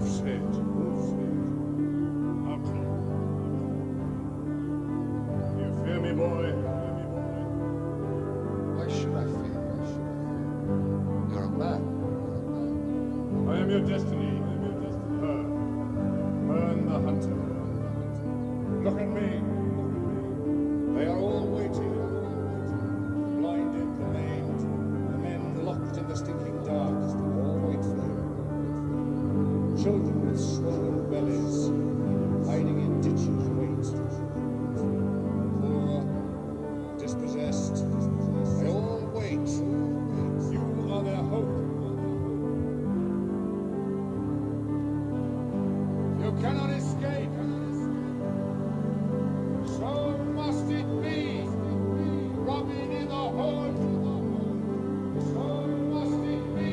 Wolf's Head. Outlaw. You fear me, boy? Why should I fear you? You're a man. I am your destiny. Burn the hunter. Look at me. They are all waiting. The blinded, the maimed, the men locked in the stinking dark. All wait for you. Children with swollen bellies, hiding in ditches, wait. Poor, dispossessed, they all wait. You are their hope. You cannot escape. So must it be. Robin in the hood. So must it be.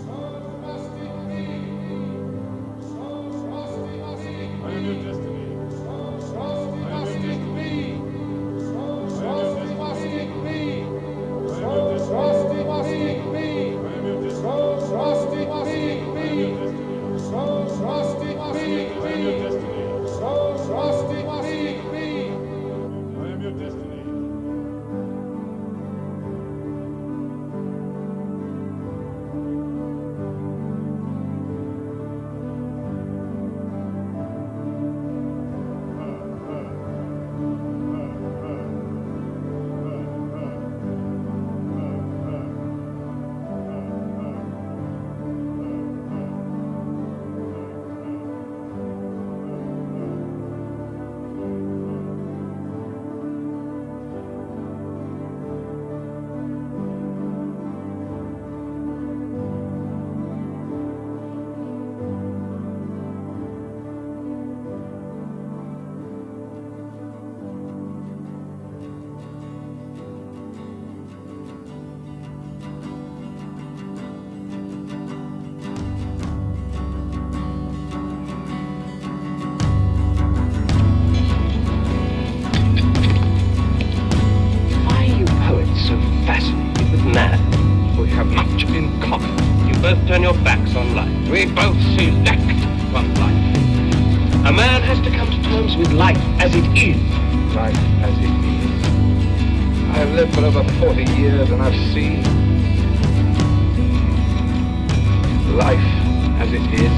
So must it be. So must it be. I am your destiny. So must it be. So must it be. So must it be. I am your destiny. So must it be. So must it be. I am your destiny. So must it be. I am your destiny. Turn your backs on life. We both select one life. A man has to come to terms with life as it is. Life as it is. I've lived for over 40 years and I've seen life as it is.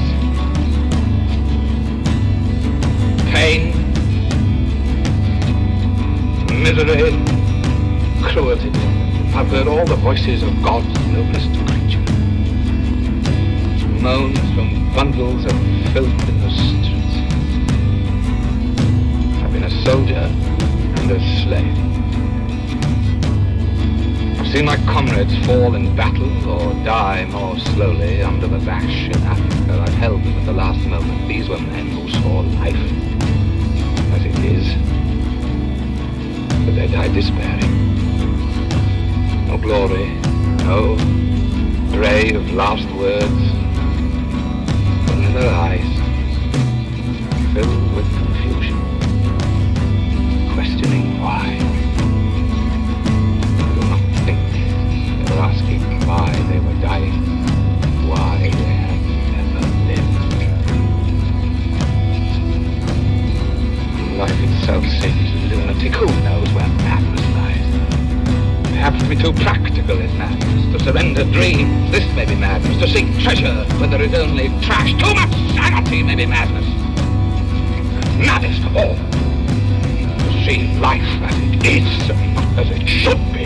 Pain, misery, cruelty. I've heard all the voices of God's noblest creature. Moans from bundles of filth in the streets. I've been a soldier and a slave. I've seen my comrades fall in battle or die more slowly under the lash in Africa. I've held them at the last moment. These were men who saw life as it is. But they died despairing. No glory, no ray of last words. Their eyes filled with confusion, questioning why. I do not think they were asking why they were dying, why they had never lived. Life itself seems lunatic. Who knows where madness lies? Perhaps to be too practical is madness. To surrender dreams, this may be madness. To seek treasure where there is only trash. Too much sanity may be madness. And maddest of all, to see life as it is and not as it should be.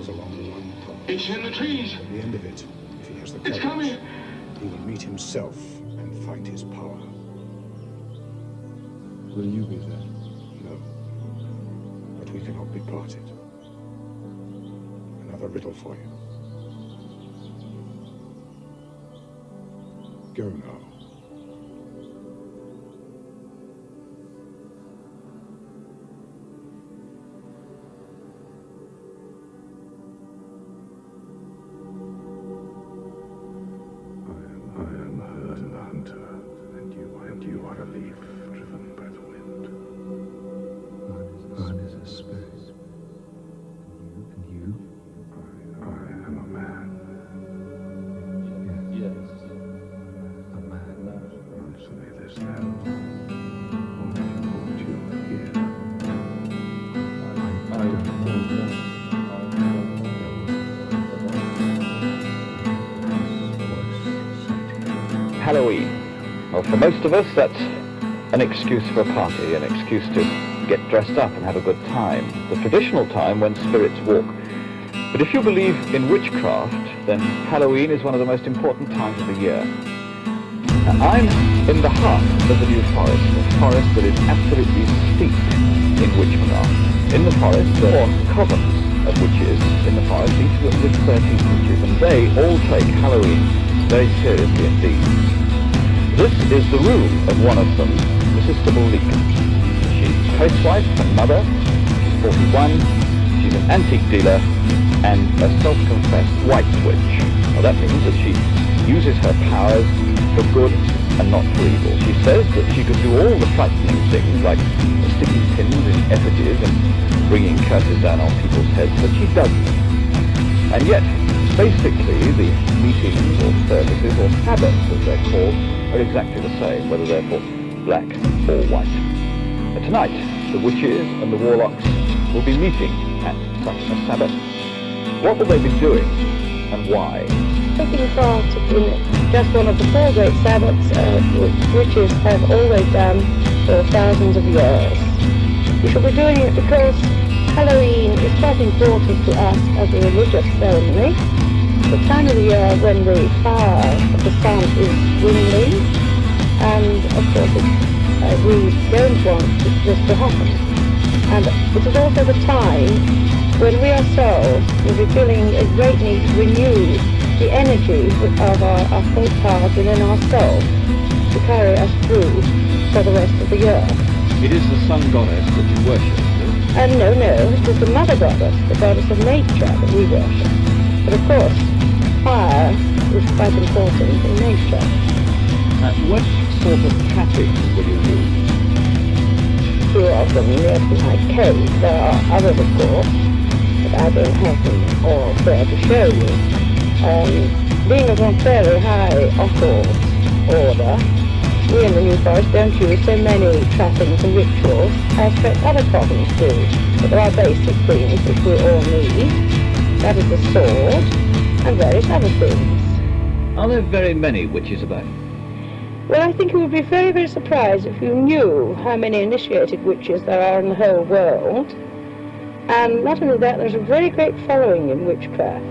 comes along one promise. It's in the trees. At the end of it, if he has the It's courage, coming. he will meet himself and find his power. Will you be there? No. But we cannot be parted. Another riddle for you. Go now. I am Herd and the Hunter, and you are a leaf driven by the wind. Mine is a spirit. And you? I am a man. Yes. A man. Answer me this then. Why brought you here? I don't know. Halloween. Well, for most of us, that's an excuse for a party, an excuse to get dressed up and have a good time. The traditional time when spirits walk. But if you believe in witchcraft, then Halloween is one of the most important times of the year. Now, I'm in the heart of the New Forest, a forest that is absolutely steeped in witchcraft. In the forest, there are covens of witches in the forest, each with 13 witches, and they all take Halloween very seriously indeed. This is the room of one of them, Mrs. Sybil Leakin. She's a housewife and mother, she's 41, she's an antique dealer, and a self-confessed white witch. Well, that means that she uses her powers for good and not for evil. She says that she could do all the frightening things, like sticking pins in effigies and bringing curses down on people's heads, but she doesn't. And yet, basically, the meetings or services or sabbaths, as they're called, are exactly the same, whether they're for black or white. But tonight, the witches and the warlocks will be meeting at such a sabbath. What will they be doing, and why? Taking part in just one of the four great sabbaths which witches have always done for thousands of years. We shall be doing it because Halloween is quite important to us as a religious ceremony. The time of the year when the fire of the sun is dwindling, and of course we don't want this to happen. And it is also the time when we ourselves will be feeling a great need to renew the energy of our faith powers within ourselves to carry us through for the rest of the year. It is the sun goddess that you worship. And no, it is the mother goddess, the goddess of nature that we worship. But of course, fire is quite important in nature. What sort of trappings will you use? Two of them near to my cave. There are others, of course, but I don't have them all there to show you. Being of a fairly high occult order, we in the New Forest don't use so many trappings and rituals as perhaps other covens do. But there are basic things which we all need. That is the sword and various other things. Are there very many witches about? Well, I think you would be very, very surprised if you knew how many initiated witches there are in the whole world. And not only that, there's a very great following in witchcraft.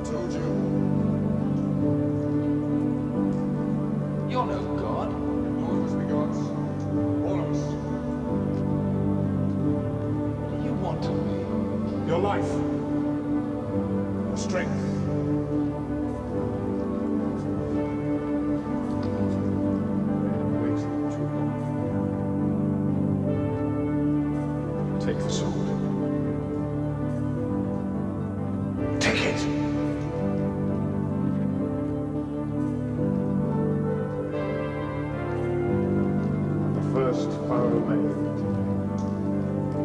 Told you. You're no god. Nor of us the gods. All of us. What do you want of me? Your life. Your strength. Wait too long. Take the sword. Take it. First fire made.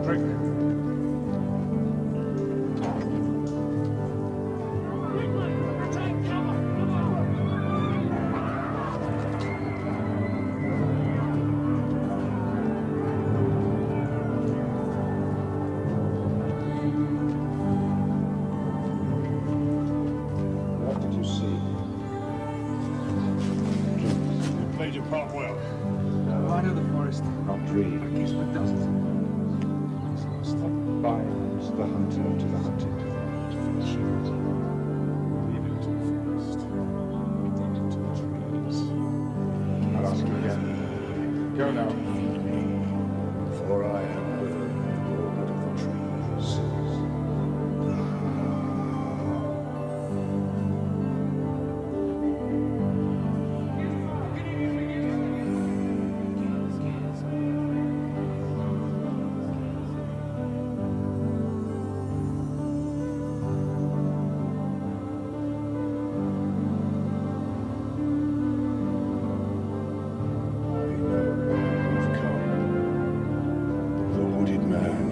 Drink. Major Potwell. Right of the forest. Not dream. Use my dust. What binds the hunter to the hunted? Leave it to the forest. To the trees. I'll ask you again. Go now. For I have heard the Lord of the trees.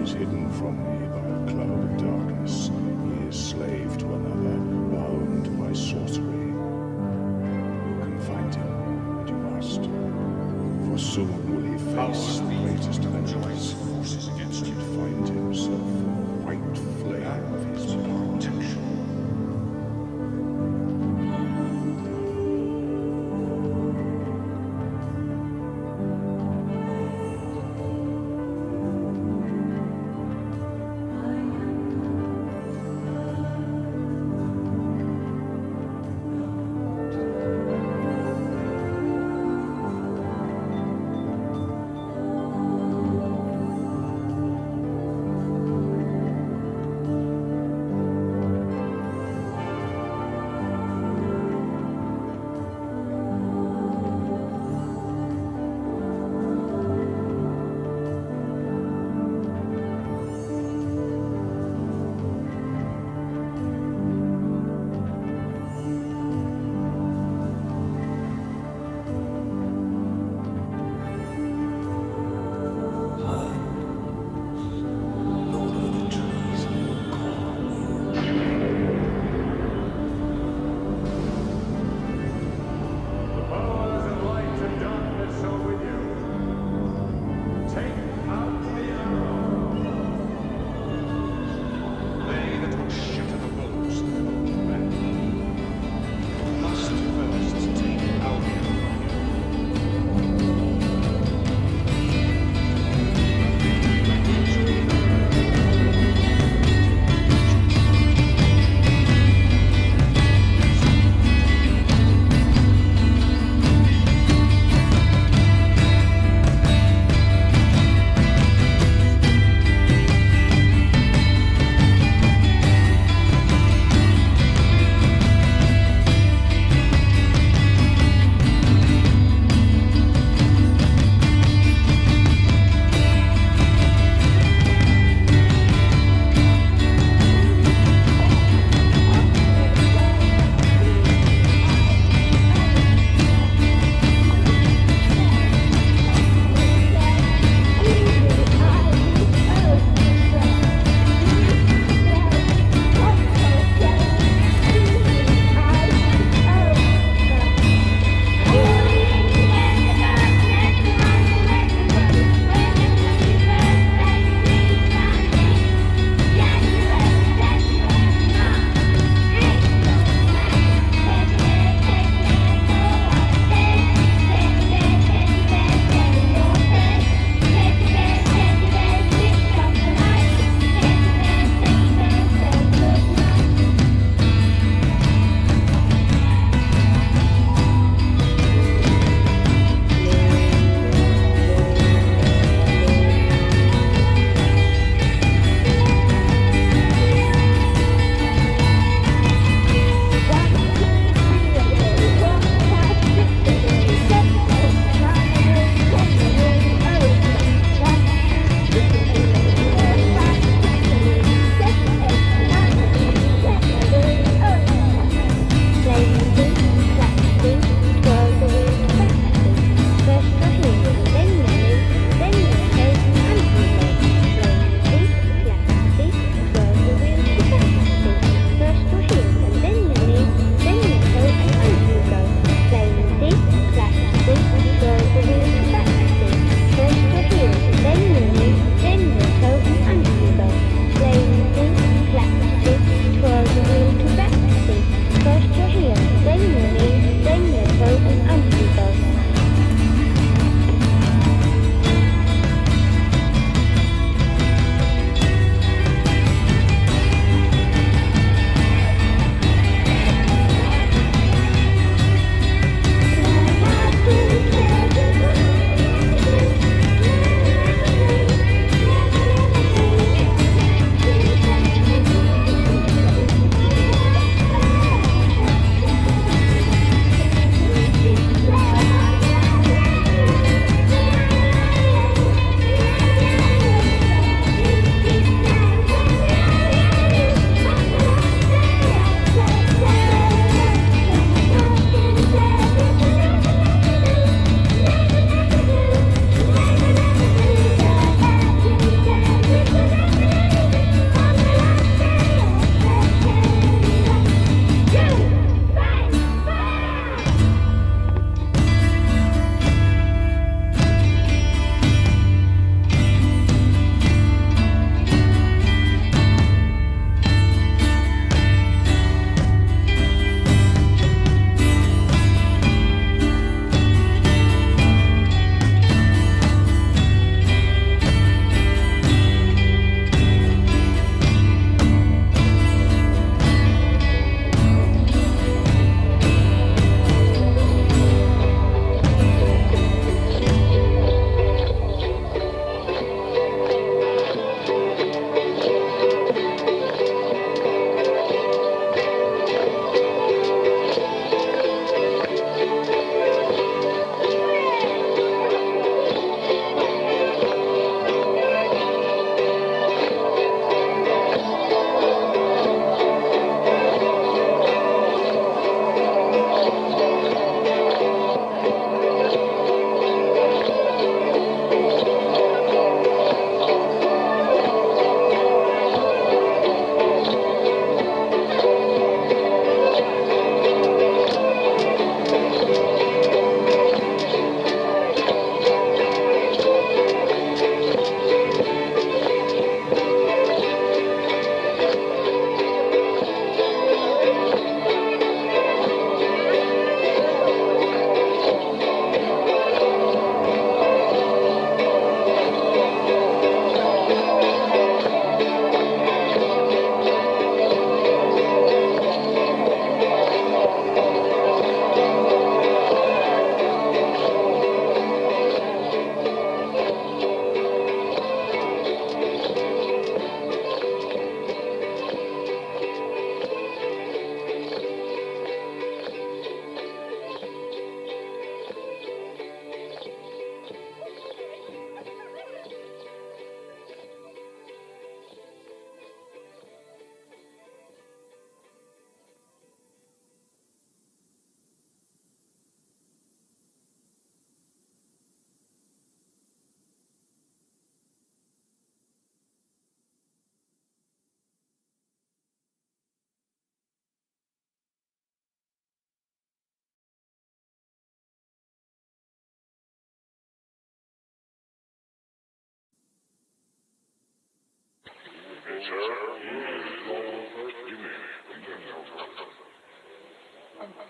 Hidden from me by a cloud of darkness, he is slave to another, bound by sorcery. You can find him, and you must, for soon will he face the greatest of enemies, and find himself in the white flame of his protection.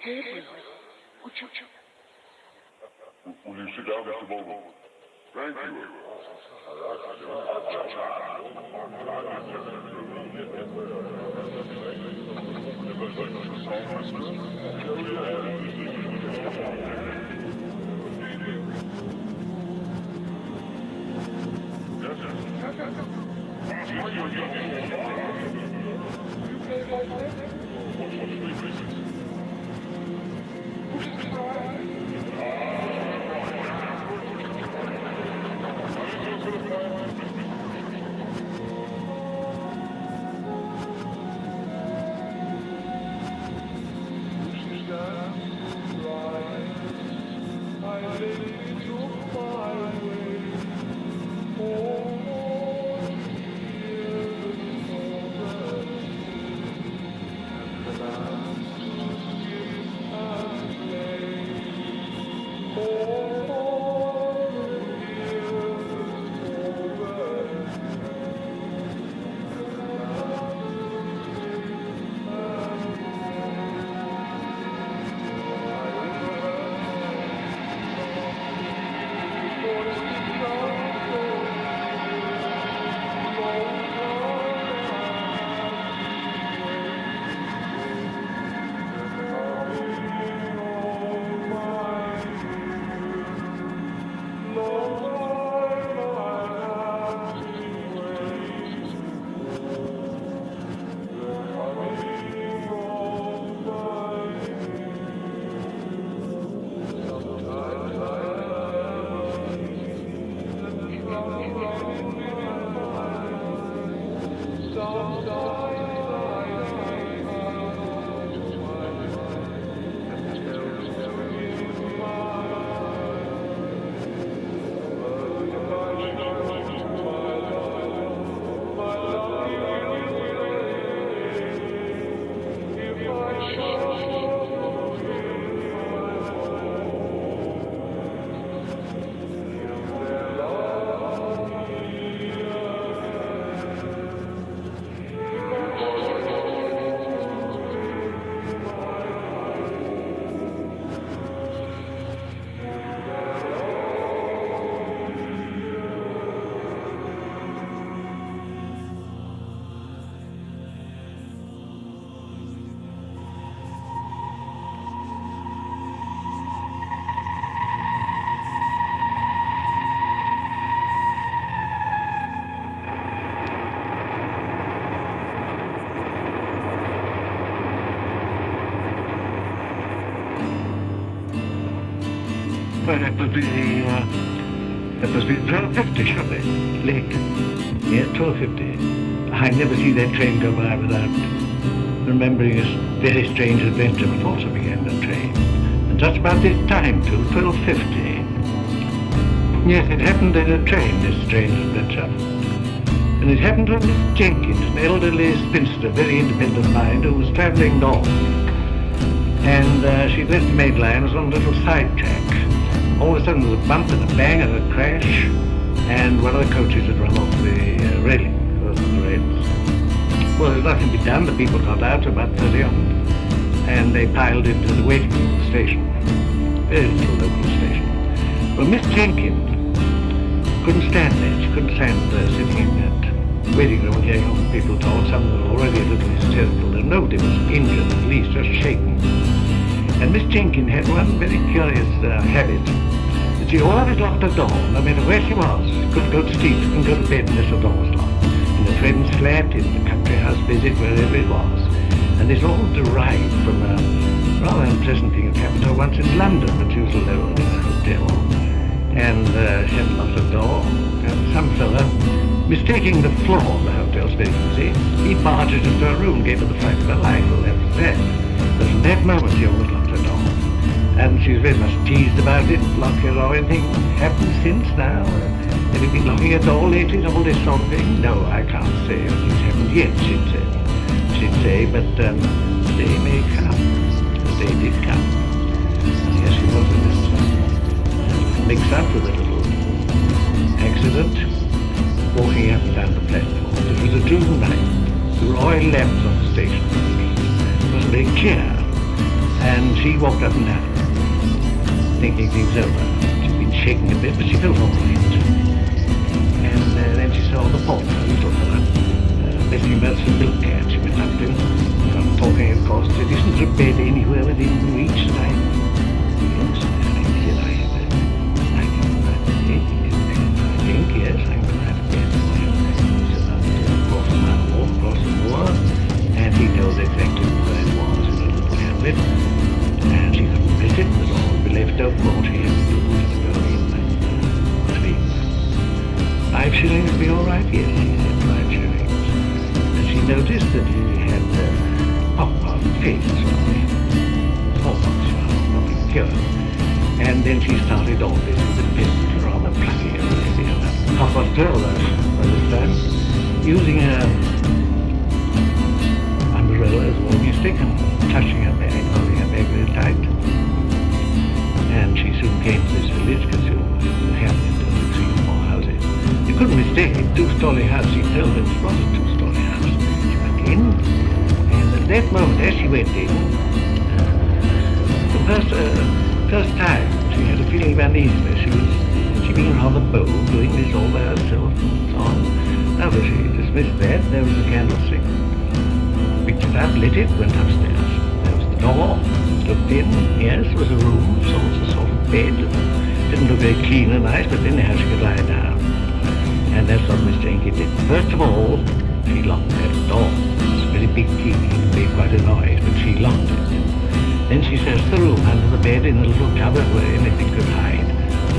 Gabriel, would you... Will you sit down, Mr. Baldwin? Thank you. Well, it must be 12:50 surely, late. Yeah, 12:50. I never see that train go by without remembering a very strange adventure before I began the train. And just about this time too, 12:50. Yes, it happened in a train, this strange adventure. And it happened to Miss Jenkins, an elderly spinster, very independent mind, who was travelling north. And she left the main line, was on a little side track. All of a sudden there was a bump and a bang and a crash, and one of the coaches had run off the railing, on the rails. Well, there was nothing to be done. The people got out, about 30 of them, and they piled into the waiting room of the station. Very little local station. Well, Miss Jenkins couldn't stand that. She couldn't stand sitting in that waiting room and hearing all the people talk. Some of them were already a little hysterical. There nobody was injured, at least, just shaken. And Miss Jenkins had one very curious habit, that she always locked her door, no matter where she was. She couldn't go to sleep, she couldn't go to bed unless her door was locked. In a friend's flat, in the country house visit, wherever it was. And this all derived from a rather unpleasant thing that happened to her once in London, but she was alone in a hotel. And she hadn't locked her door, and some fella, mistaking the floor of the hotel's very easy, he barged into her room, gave her the fright of her life. Well, that was that. But from that moment she always locked her door. And she's very much teased about it, lock your door. Anything happened since now? Have you been locking your door lately, all this sort of thing? No, I can't say anything's happened yet, she'd say, but the day may come. The day did come. And here she was in this mix-up with a little accident. walking up and down the platform. It was a June night. There were oil lamps on the station. It was very clear. And she walked up and down, thinking things over. She'd been shaking a bit, but she felt all right. And then she saw the porter, a little fellow, letting him out some milk can. She went up to him, started talking, of course, said, "Isn't there a bed anywhere within reach?" And I said, "I think, yes, I'm going to have a bed for you." He said, "Across the moor, across the moor," and he knows exactly where it was in a little hamlet. And she couldn't miss it, the door would be left open, all she had to do was to go in and sleep. 5 shillings would be all right, yes, he said, 5 shillings. And she noticed that he had popcorn face on him, smallpox, nothing pure. And then she started all this with a pistol, rather plucky old lady, half past 12 by this time, using her umbrella as a walking stick and touching her bag, holding her bag very tight. And she soon came to this village, because you have it, 3 or 4 houses. You couldn't mistake it, 2-story house. She told them it was a 2-story house. She went in, and at that moment, as she went in, the first time she had a feeling of uneasiness. She'd been rather bold, doing this all by herself and so on. Now that she dismissed that, there was a candlestick. Picked it up, lit it, went upstairs. There was the door, looked in, yes, there was a room of sorts, a sort of bed. Didn't look very clean and nice, but anyhow she could lie down. And that's what Miss Jenky did. First of all, she locked that door. It's a very big key, it made quite a noise, but she locked it. Then she searched the room under the bed in a little cupboard where anything could hide.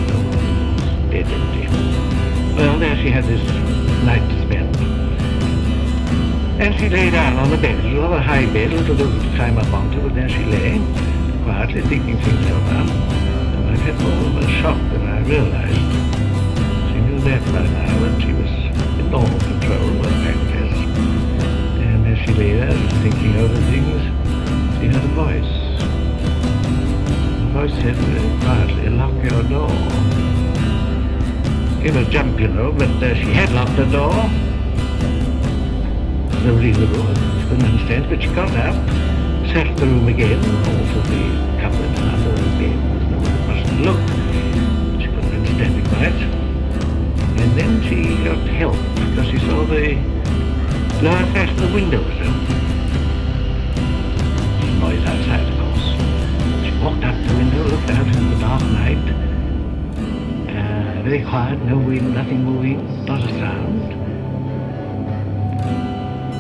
The room was dead empty. Well, there she had this night to spend. And she lay down on the bed. It was a rather high bed, a little to climb up onto, but there she lay, quietly thinking things over. And I had more of a shock than I realized. She knew that by now, that she was in normal control of her practice. And as she lay there, thinking over things, she heard a voice. The voice said very quietly, "Lock your door." Gave a jump, you know, but she had locked the door. Nobody in the room, she couldn't understand, but she got up, searched the room again, also the cupboard and under the bed. No one mustn't look. She couldn't understand it quite. And then she got help, because she saw the lower sash of the window was open. Noise outside, of course. She walked up to the window, looked out into the dark night. Very quiet, no wind, nothing moving, not a sound.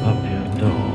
Lock your door.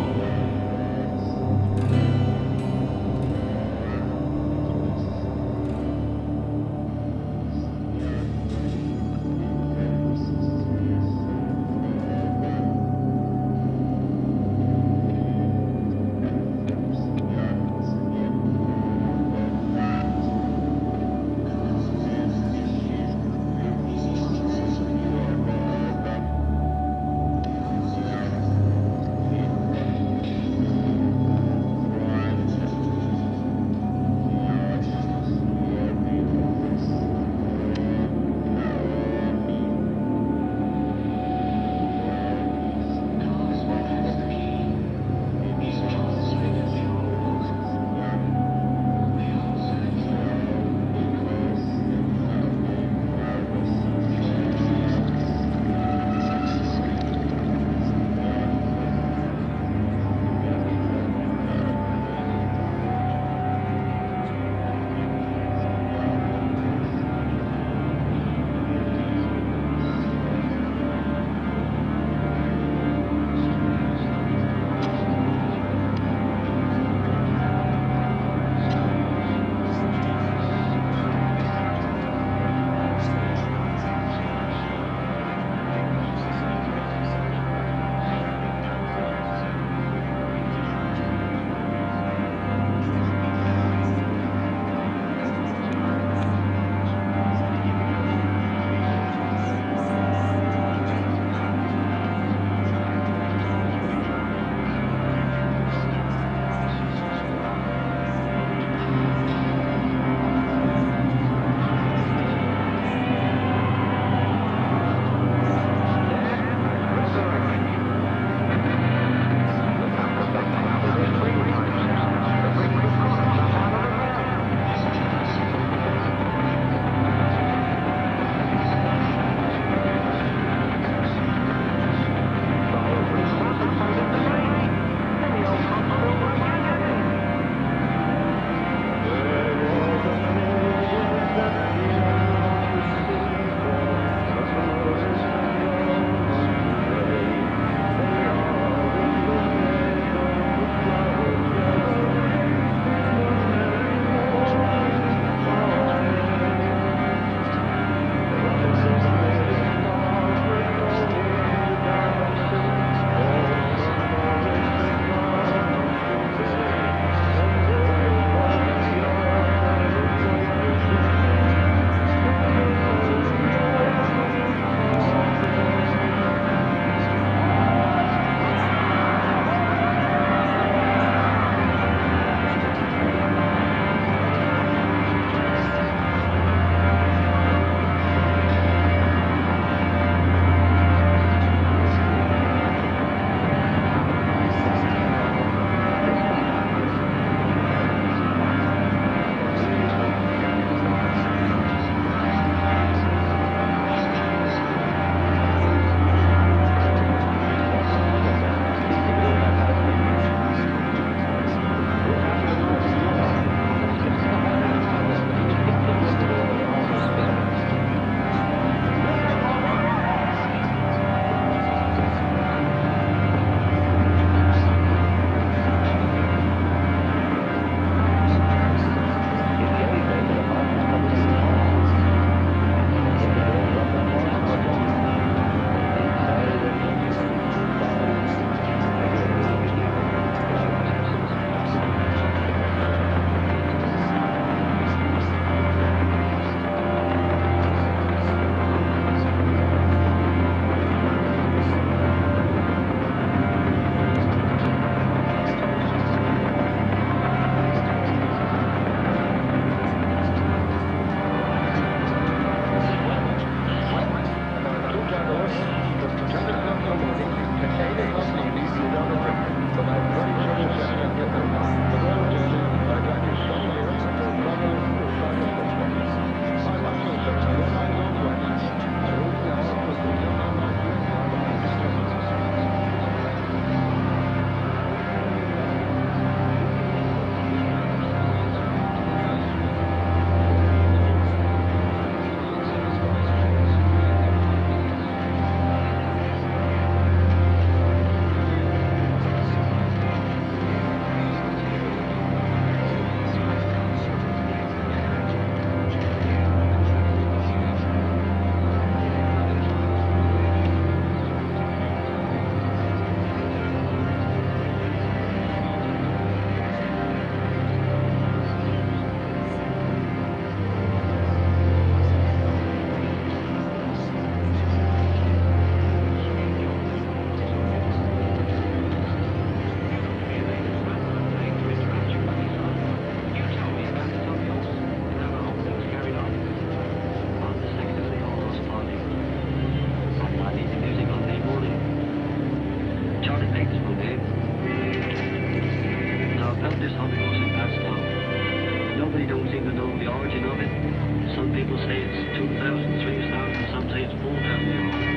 say it's 2,000, 3,000, some say it's 4,000 years old.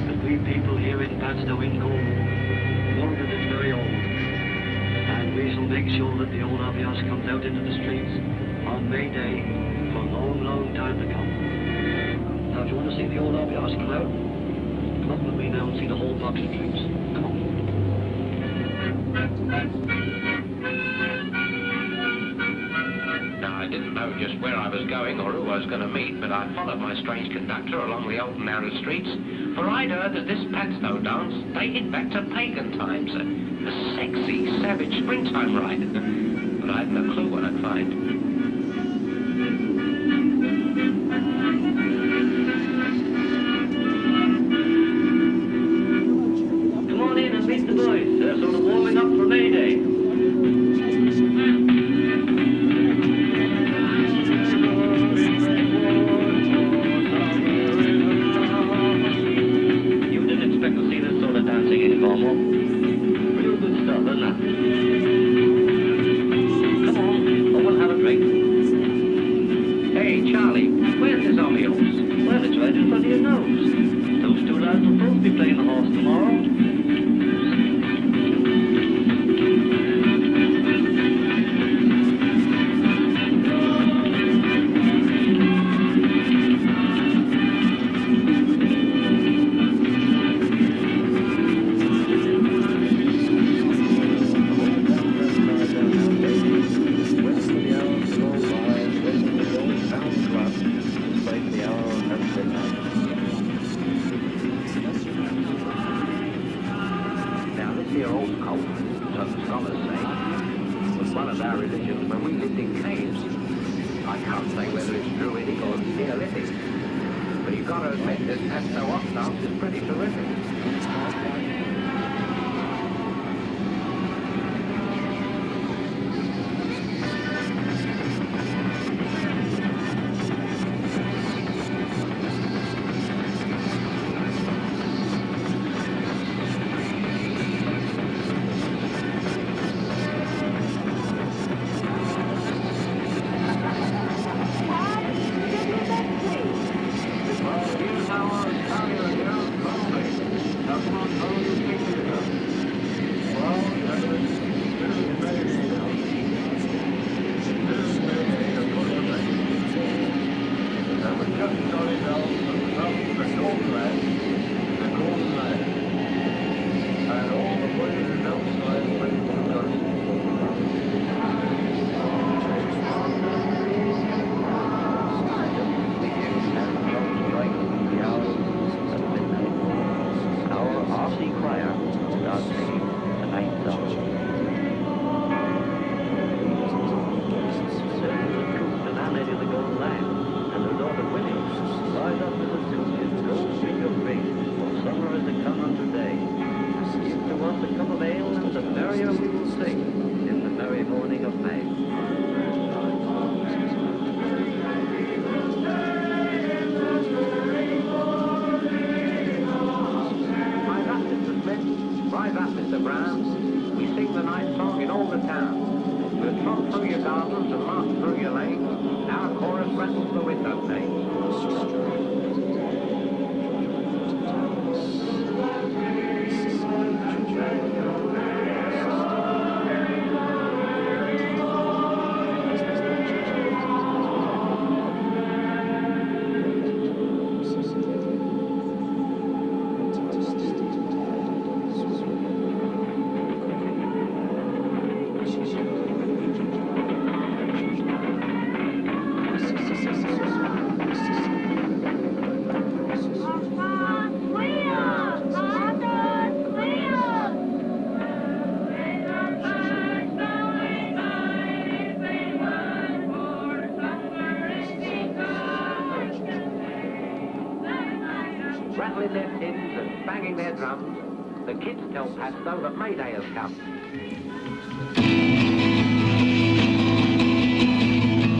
But we people here in Padstow in Cornwall know that it's very old. And we shall make sure that the old avios comes out into the streets on May Day for a long, long time to come. Now, if you want to see the old avios come out, come up with me now and see the whole box of tricks. Come on. Now, I didn't know just where I was going or who I was going to meet, but I followed my strange conductor along the old narrow streets, for I'd heard that this Padstow dance dated back to pagan times, a sexy, savage springtime ride. But I had no clue what I'd find. Come on in and meet the boys. They're sort of warming up for May Day. Rattling their tins and banging their drums, the kids tell Padstow that May Day has come.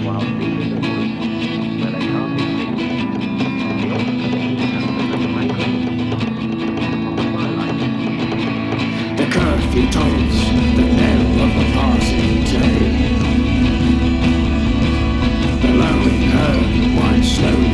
While deep in the woods, where they can't be seen, the old city and the makers of the twilight. The curfew tolls the knell of a passing day. The lowing herd winds slowly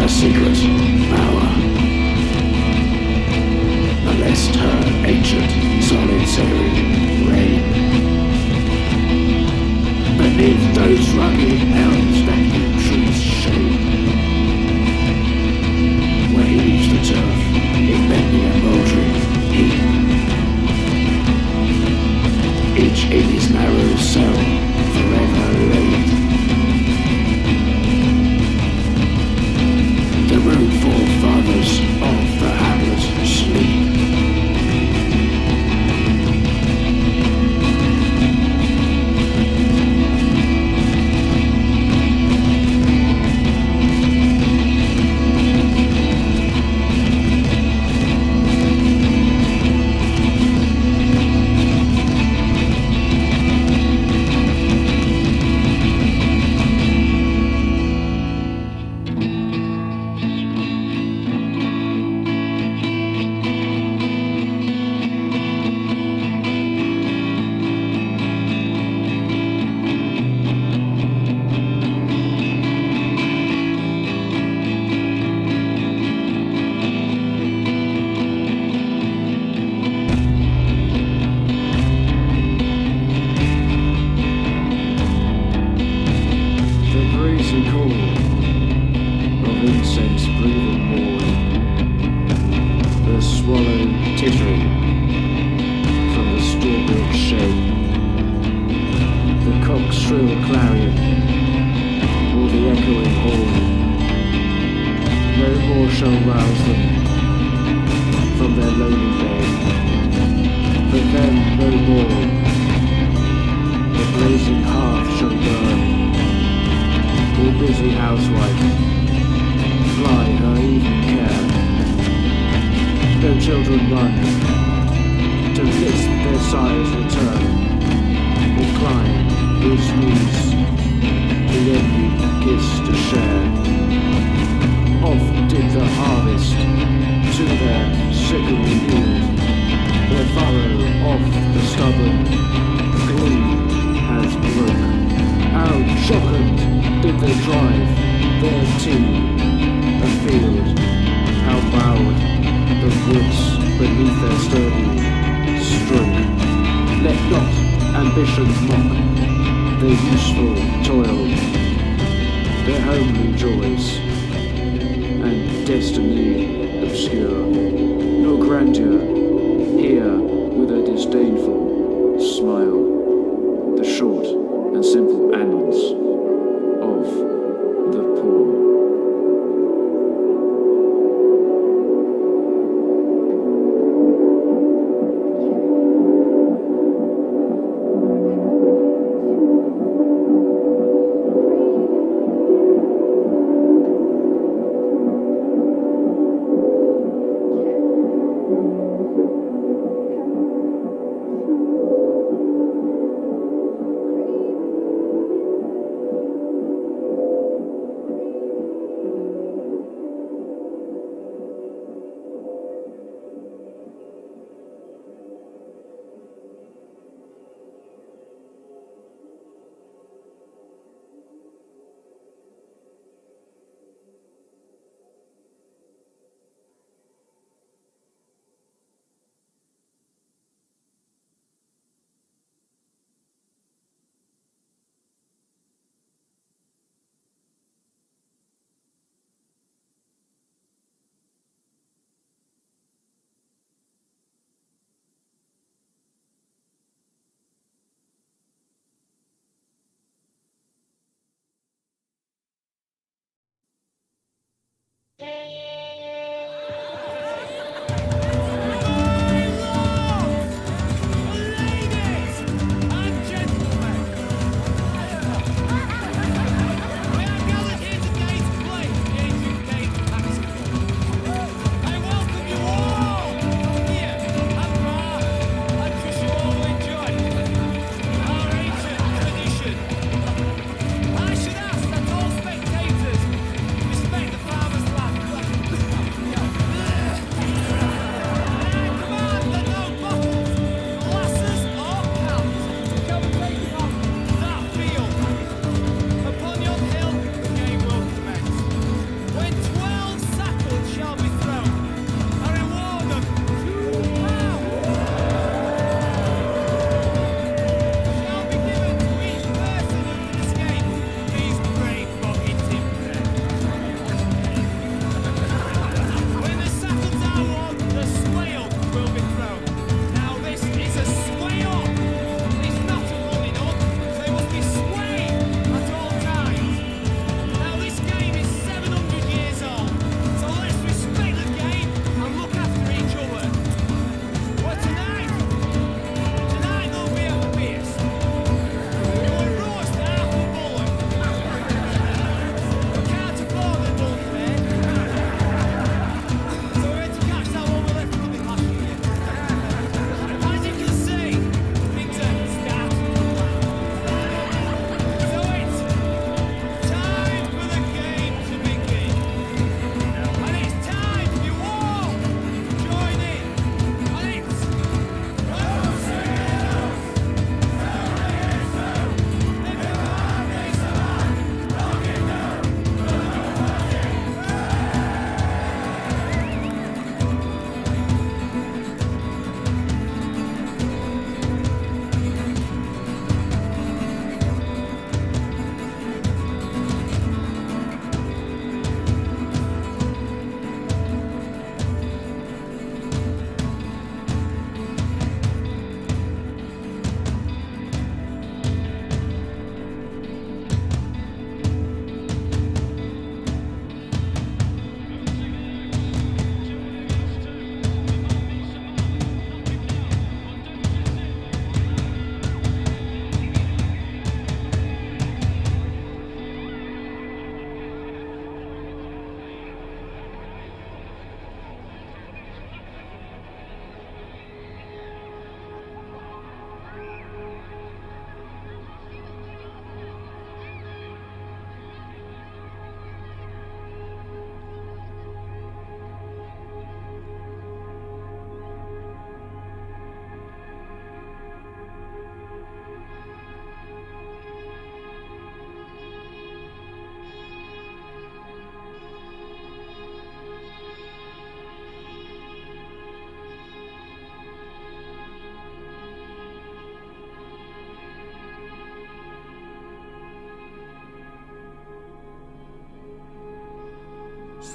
her secret power. Molest her ancient solitary reign. Beneath those rugged elms that you trees shade, waves the turf in many a mouldering heap, each in his narrow cell forever laid. The rude forefathers of the hamlet sleep.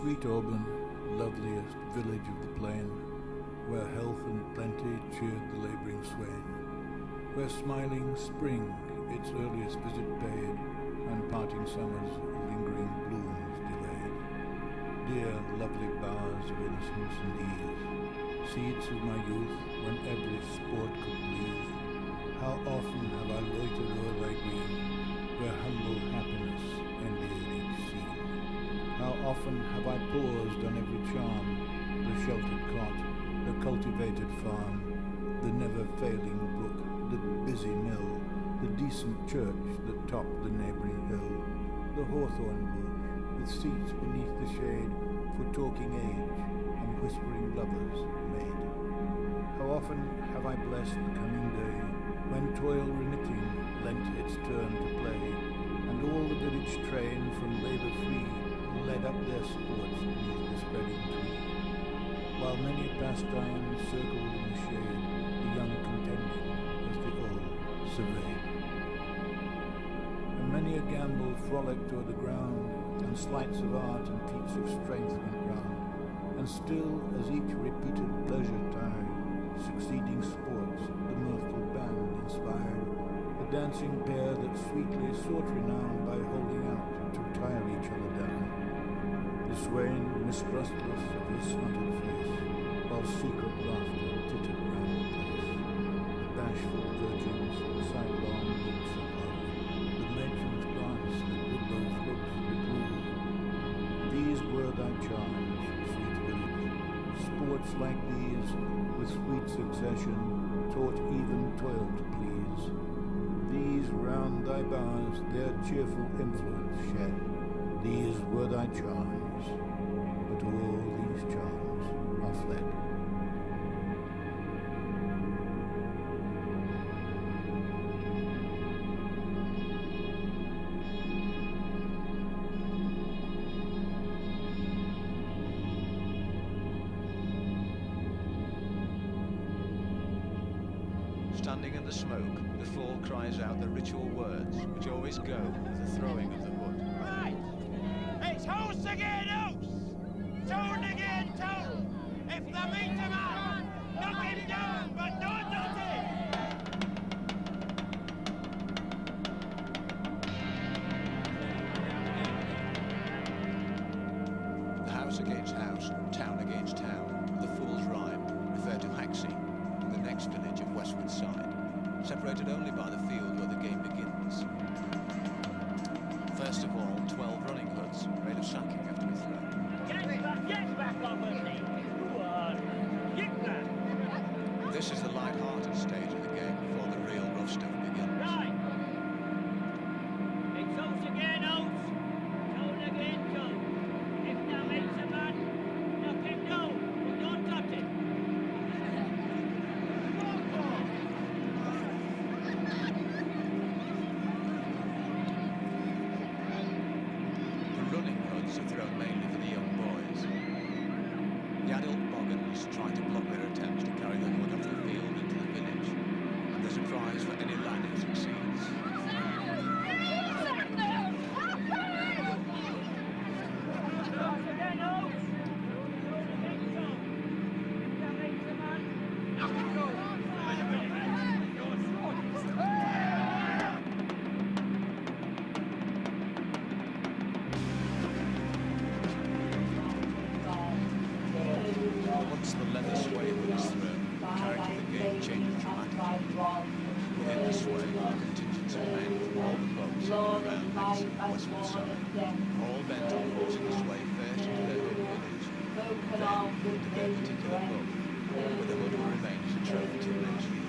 sweet Auburn, loveliest village of the plain, where health and plenty cheered the labouring swain, where smiling spring its earliest visit paid, and parting summer's lingering blooms delayed. Dear lovely bowers of innocence and ease, seeds of my youth, when every sport could please, how often have I loitered o'er thy green, where humble happiness envied each scene. How often have I paused on every charm, the sheltered cot, the cultivated farm, the never-failing brook, the busy mill, the decent church that topped the neighbouring hill, the hawthorn bush, with seats beneath the shade for talking age and whispering lovers made. How often have I blessed the coming day, when toil remitting lent its turn to play, and all the village train from labour free led up their sports beneath the spreading tree, while many a pastime circled in the shade, the young contending as the old surveyed. And many a gamble frolicked o'er the ground, and sleights of art and feats of strength went round, and still as each repeated pleasure tired, succeeding sports the mirthful band inspired, a dancing pair that sweetly sought renown by holding out to tire each other down. The swain mistrustless of his snotted face, while secret laughter tittered round the place. The bashful virgins sidelong looks of love, the matron's glance that with those looks reprove. These were thy charms, sweet village. Sports like these, with sweet succession, taught even toil to please. These round thy bowers their cheerful influence shed. These were thy charms, but all these charms are fled. Standing in the smoke, the four cries out the ritual words, which always go with the throwing of the wood. Right! It's house again, house! Tone again, tone! If they meet a man, knock him down, but don't nut him! The house against house, town against town, the fool's rhyme, refer to Haxie, the next village of westward side, separated only by the field where the game begins. First of all, 12 running hoods, made of sacking after a throw. Get back off of me! Go on! Get back! This is the light-hearted stage of the game before the real rough stuff begins. Right! It's house again, house! Tone again, tone! If thou meets a man, knock him down, but don't touch him! The running hoods are thrown mainly for the young boys. The adult boggans try to block their attempts to carry the hood off the field into the village, and there's a prize for any lad who succeeds. House again, house! Tone again, tone! If thou meets a man, knock him down! Once the leather sway hood is thrown, the character of the game changes dramatically. Within the sway are contingents of men from all the pubs around Hexham and westward side, all bent on forcing the sway first into their home village, then into their particular pub, where the hood will remain as a trophy till next year.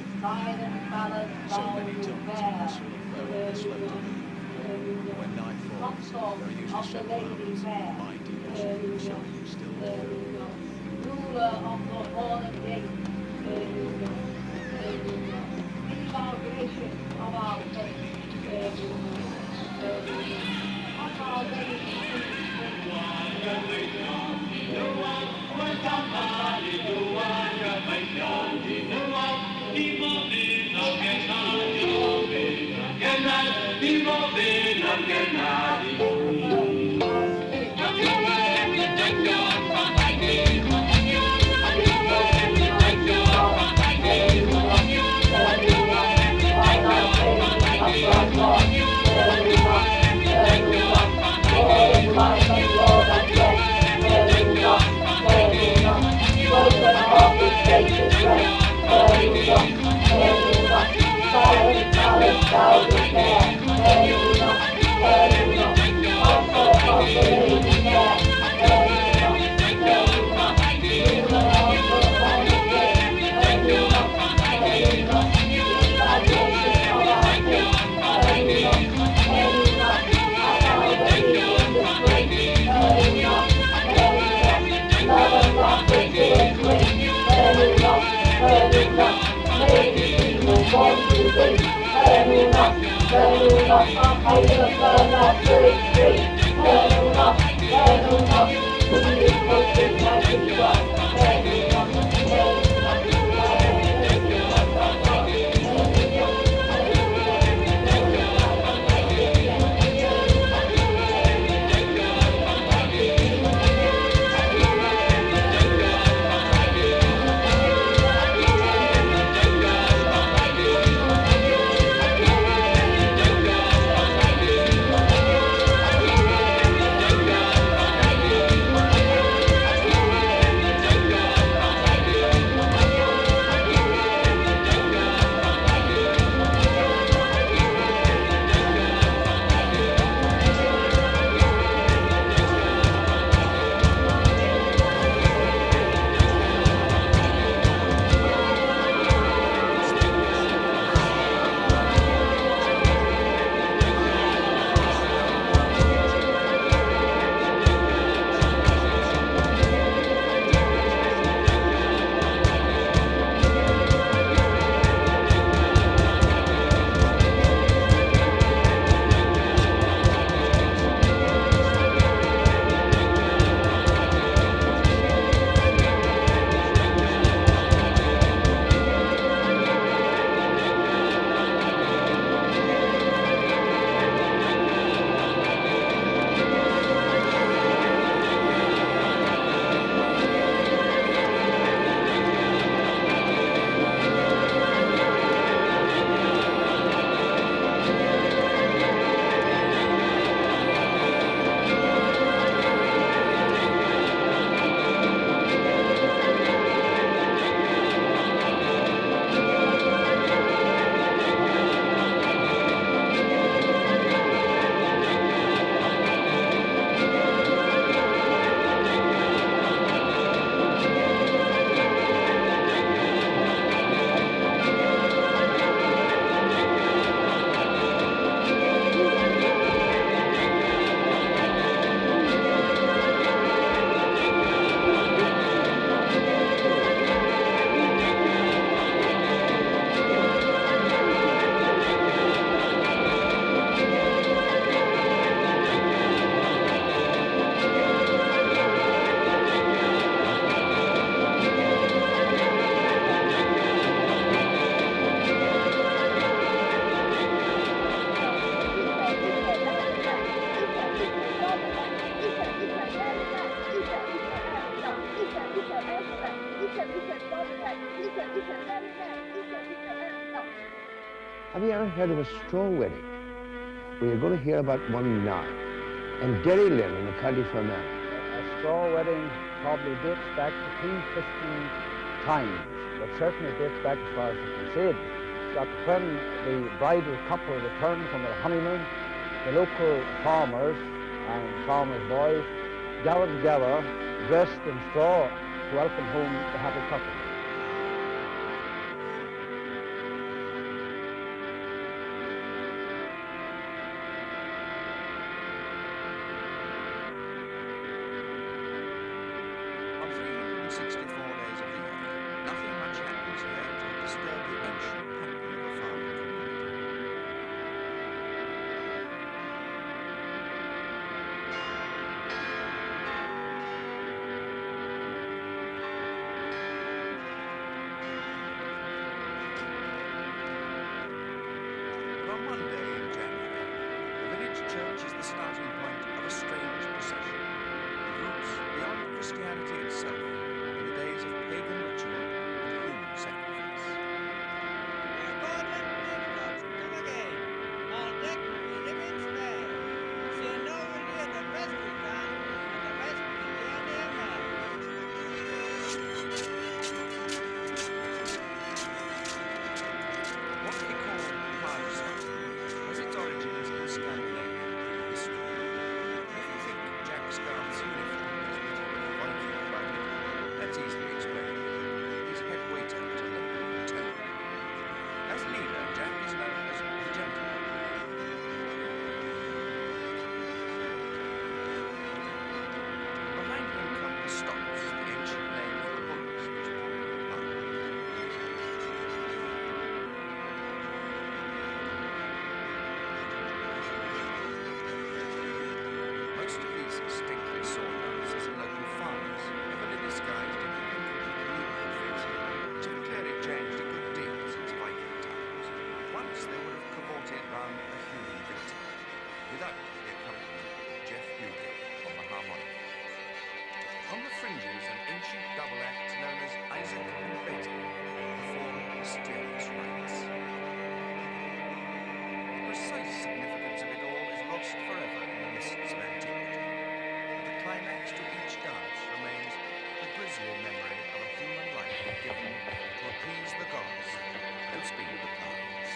So many tons of muscle and bone are slow to move. When night falls, there are usually several hours of mighty muscle showing you still there. Ruler of the Holy Gate, inauguration of our faith, of our People Have you ever heard of a straw wedding? Well, you're going to hear about one now. In Derry Lynn in the county Fermanagh. A straw wedding probably dates back to pre-Christian times, but certainly dates back as far as the Crusades. That when the bridal couple returned from their honeymoon, the local farmers and farmers' boys gathered together, dressed in straw, to welcome home the happy couple. On 364 days of the year, nothing much happens here to disturb the ancient pattern of a farming community. But on one day in January, the village church is the starting point of a strange procession, with roots beyond Christianity itself, in the day It's easily explained. He's head waiter at a local hotel. As leader, Jack is known as the gentleman. Behind him come the Stots, the ancient name for the bulls which pull the plough. Most of these stately sawdowns are local farmers, heavily disguised in pink and blue outfits, which have clearly changed a good deal since Viking times. Once they would have cavorted round a human victim, without the accompaniment of Jeff Bugle on the harmonica. On the fringes, an ancient double act known as Isaac and Betty perform mysterious rites. The precise significance of it all is lost forever in the mists of antiquity. The climax to each dance remains the grisly memory of a human life given to appease the gods and speed the clouds.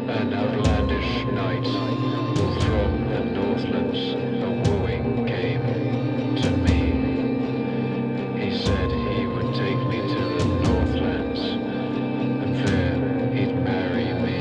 An outlandish knight who from the Northlands a wooing came to me. He said he would take me to the Northlands, and there he'd marry me.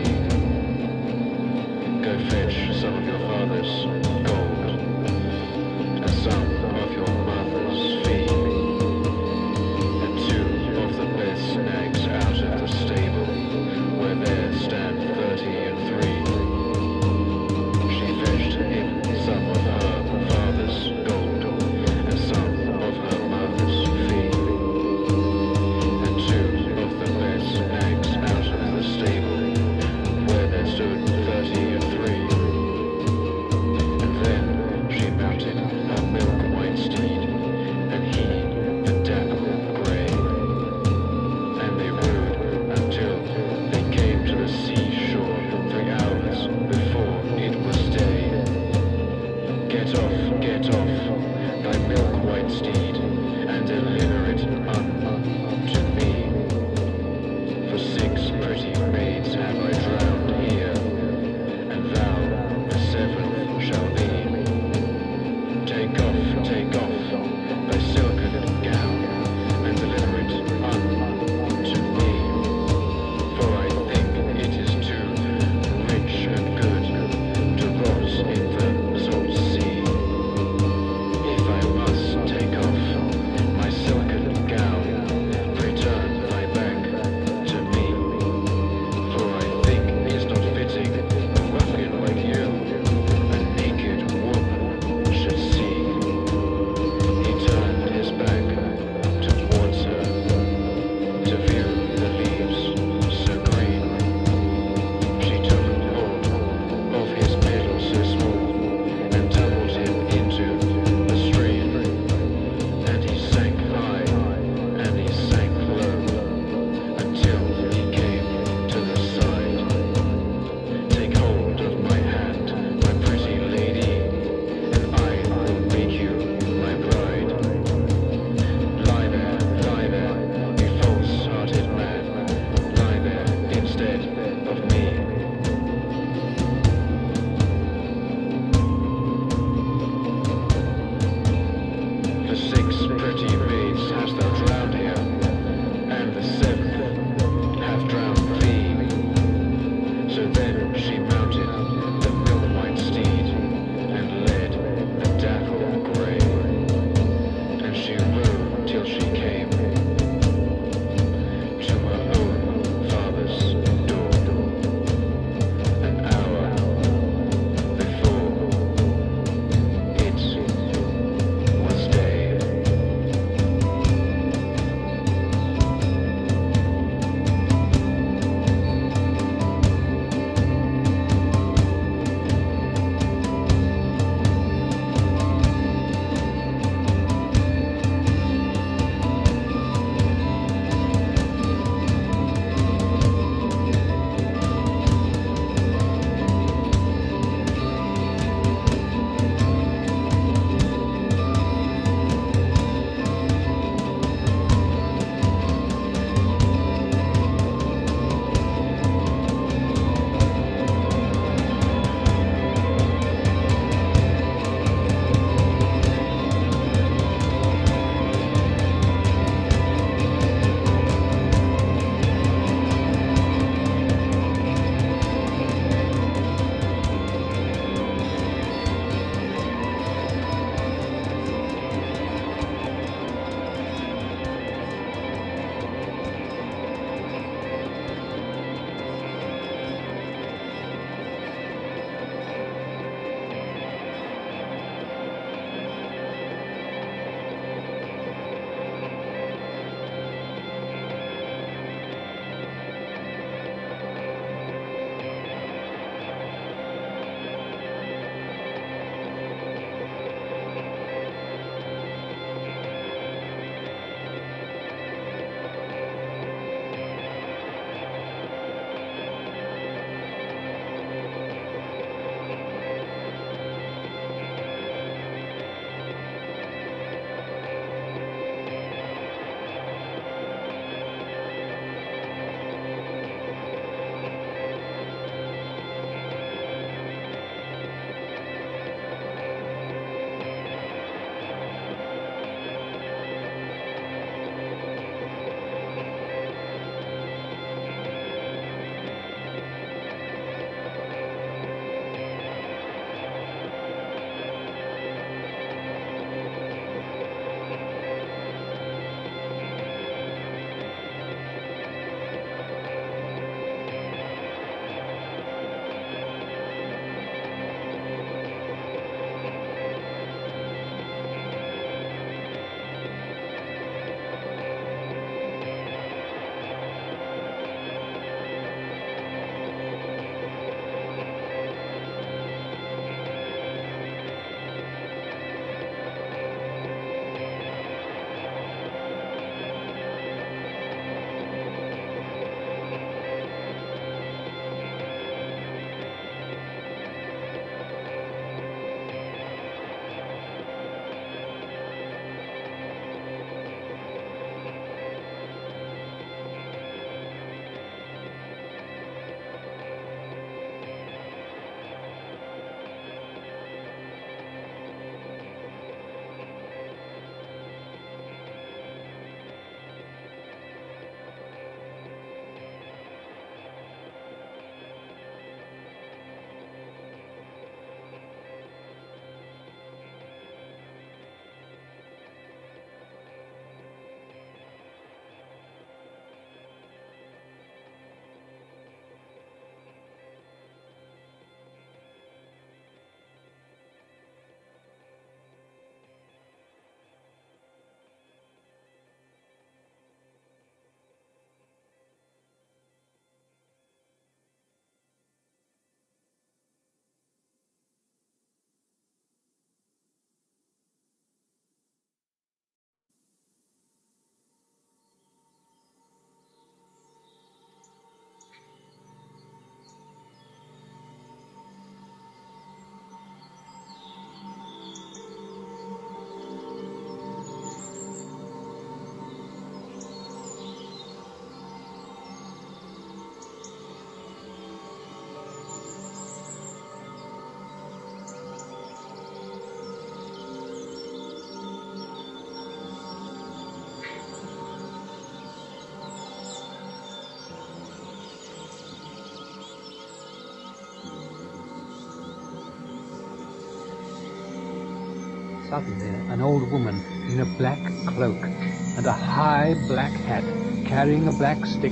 suddenly an old woman in a black cloak and a high black hat, carrying a black stick.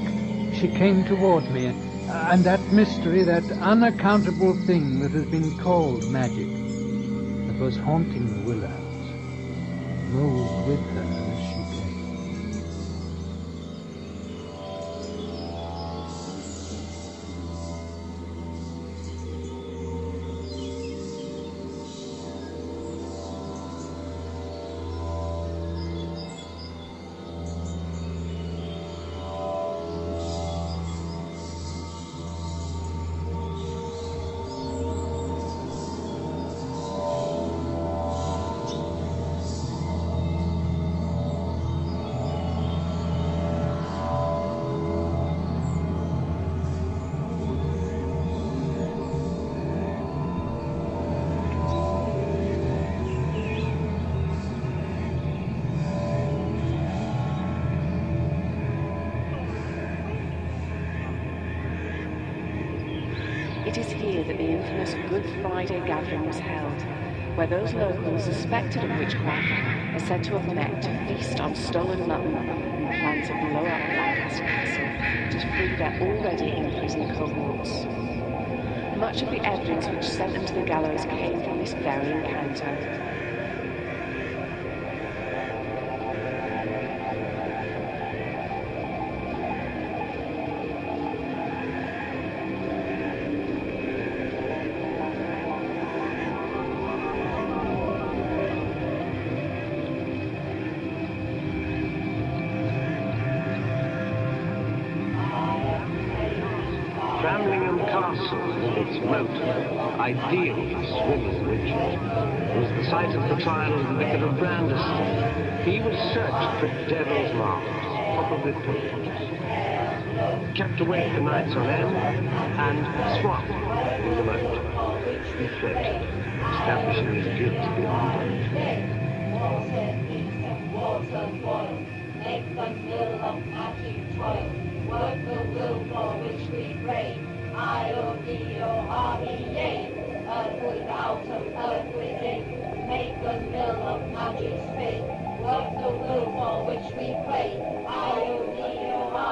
She came toward me, and that mystery, that unaccountable thing that has been called magic, that was haunting the willows, moved with her as she came. It is here that the infamous Good Friday gathering was held, where those locals suspected of witchcraft are said to have met to feast on stolen mutton and plan to blow up Lancaster Castle to free their already imprisoned cohorts. Much of the evidence which sent them to the gallows came from this very encounter. Ideal for swimming witches, was the site of the trial of the Vicar of Brandis. He was searched for devil's marks, probably pilferers, kept awake for nights on end, and swung in the moat. He fled, establishing his guilt beyond doubt. Make the mill of magic toil, work the will for which we pray. I-O-D-O-R-E-A, earth without and earth within. Make the mill of magic spin, work the will for which we pray. I-O-D-O-R-E-A,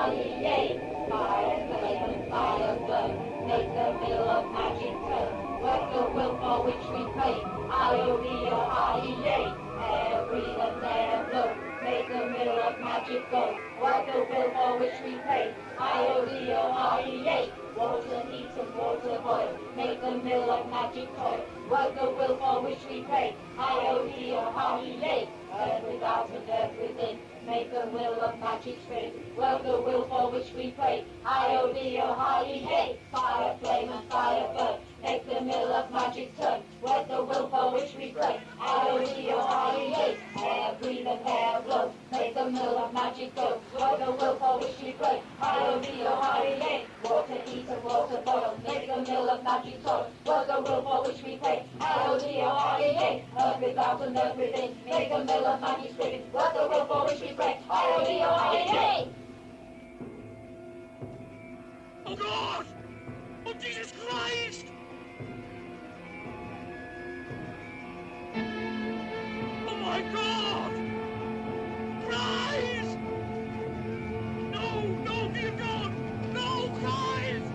fire flame and fire burn. Make the mill of magic turn, work the will for which we pray. I-O-D-O-R-E-A, air breathe and air blow. Make the mill of magic go, work the will for which we pray. I-O-D-O-R-E-A, water heat and water boil. Make the mill of magic toil, work the will for which we pray. I-O-D-O-R-E-A, earth without and earth within. Make the will of magic spirit, work the will for which we pray. I-O-D-O-R-E-A, fire flame and fire burn. Make the mill of magic turn, work the will for which we pray. I-O-D-O-R-E-A, air breathe and air blow. Make the mill of magic go, work the will for which we pray. I-O-D-O-R-E-A, water heat and water boil. Make the mill of magic toil, work the will for which we pray. I-O-D-O-R-E-A, earth without and earth within. Make the mill of magic spirit, work the will for which we pray. I-O-D-O-R-E-A. Oh God! Oh Jesus Christ! Oh my God! Christ! No, no, dear God! No, Christ!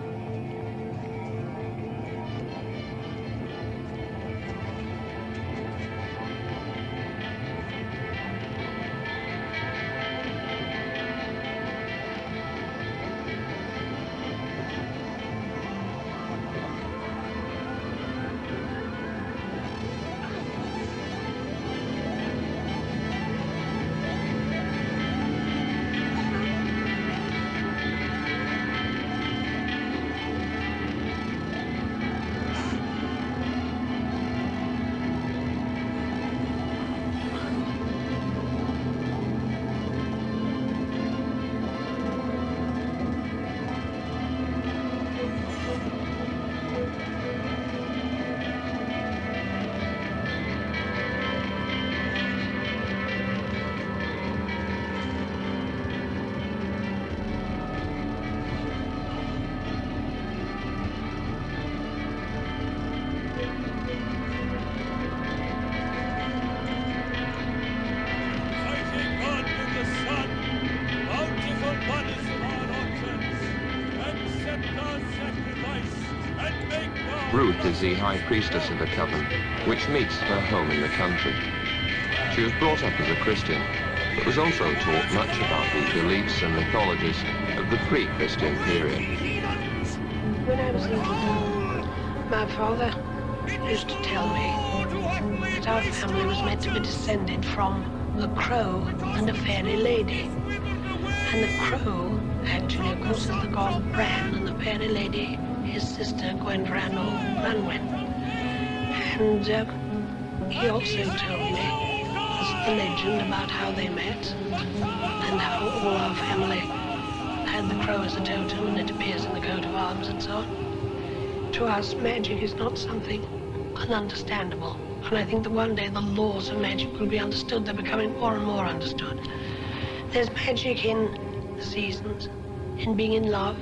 Ruth is the high priestess of the coven, which meets her home in the country. She was brought up as a Christian, but was also taught much about the beliefs and mythologies of the pre-Christian period. When I was a little girl, my father used to tell me that our family was meant to be descended from a crow and a fairy lady. And the crow, actually, of course, is the god Bran, and the fairy lady, his sister, Gwenfran or Branwen. And he also told me the legend about how they met and how all our family had the crow as a totem and it appears in the coat of arms and so on. To us, magic is not something ununderstandable. And I think that one day the laws of magic will be understood. They're becoming more and more understood. There's magic in the seasons, in being in love,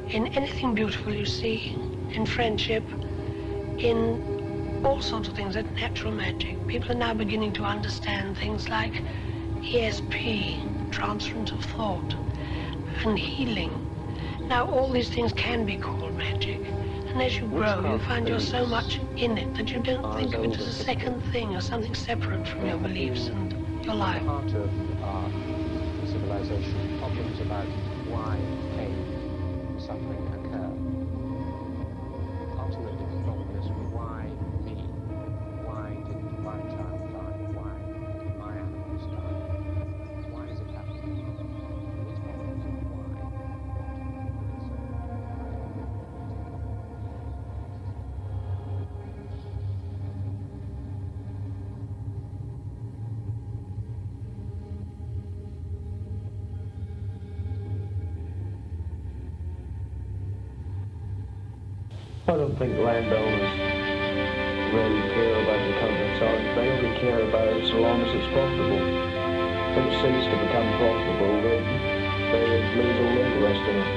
in anything beautiful you see, in friendship, in all sorts of things. That's natural magic. People are now beginning to understand things like ESP, transference of thought, and healing. Now all these things can be called magic. And as you grow, you find you're so much in it that you don't think of it as a second thing or something separate from your beliefs and your life. Part of our civilization, problems about why pain, suffering occur. Ultimately, the problem is why me? Why didn't my child die? Why did my animals die? Why is it happening? These problems of why. I don't think landowners really care about the countryside. They only care about it so long as it's profitable. If it ceases to become profitable, then they lose all interest in it.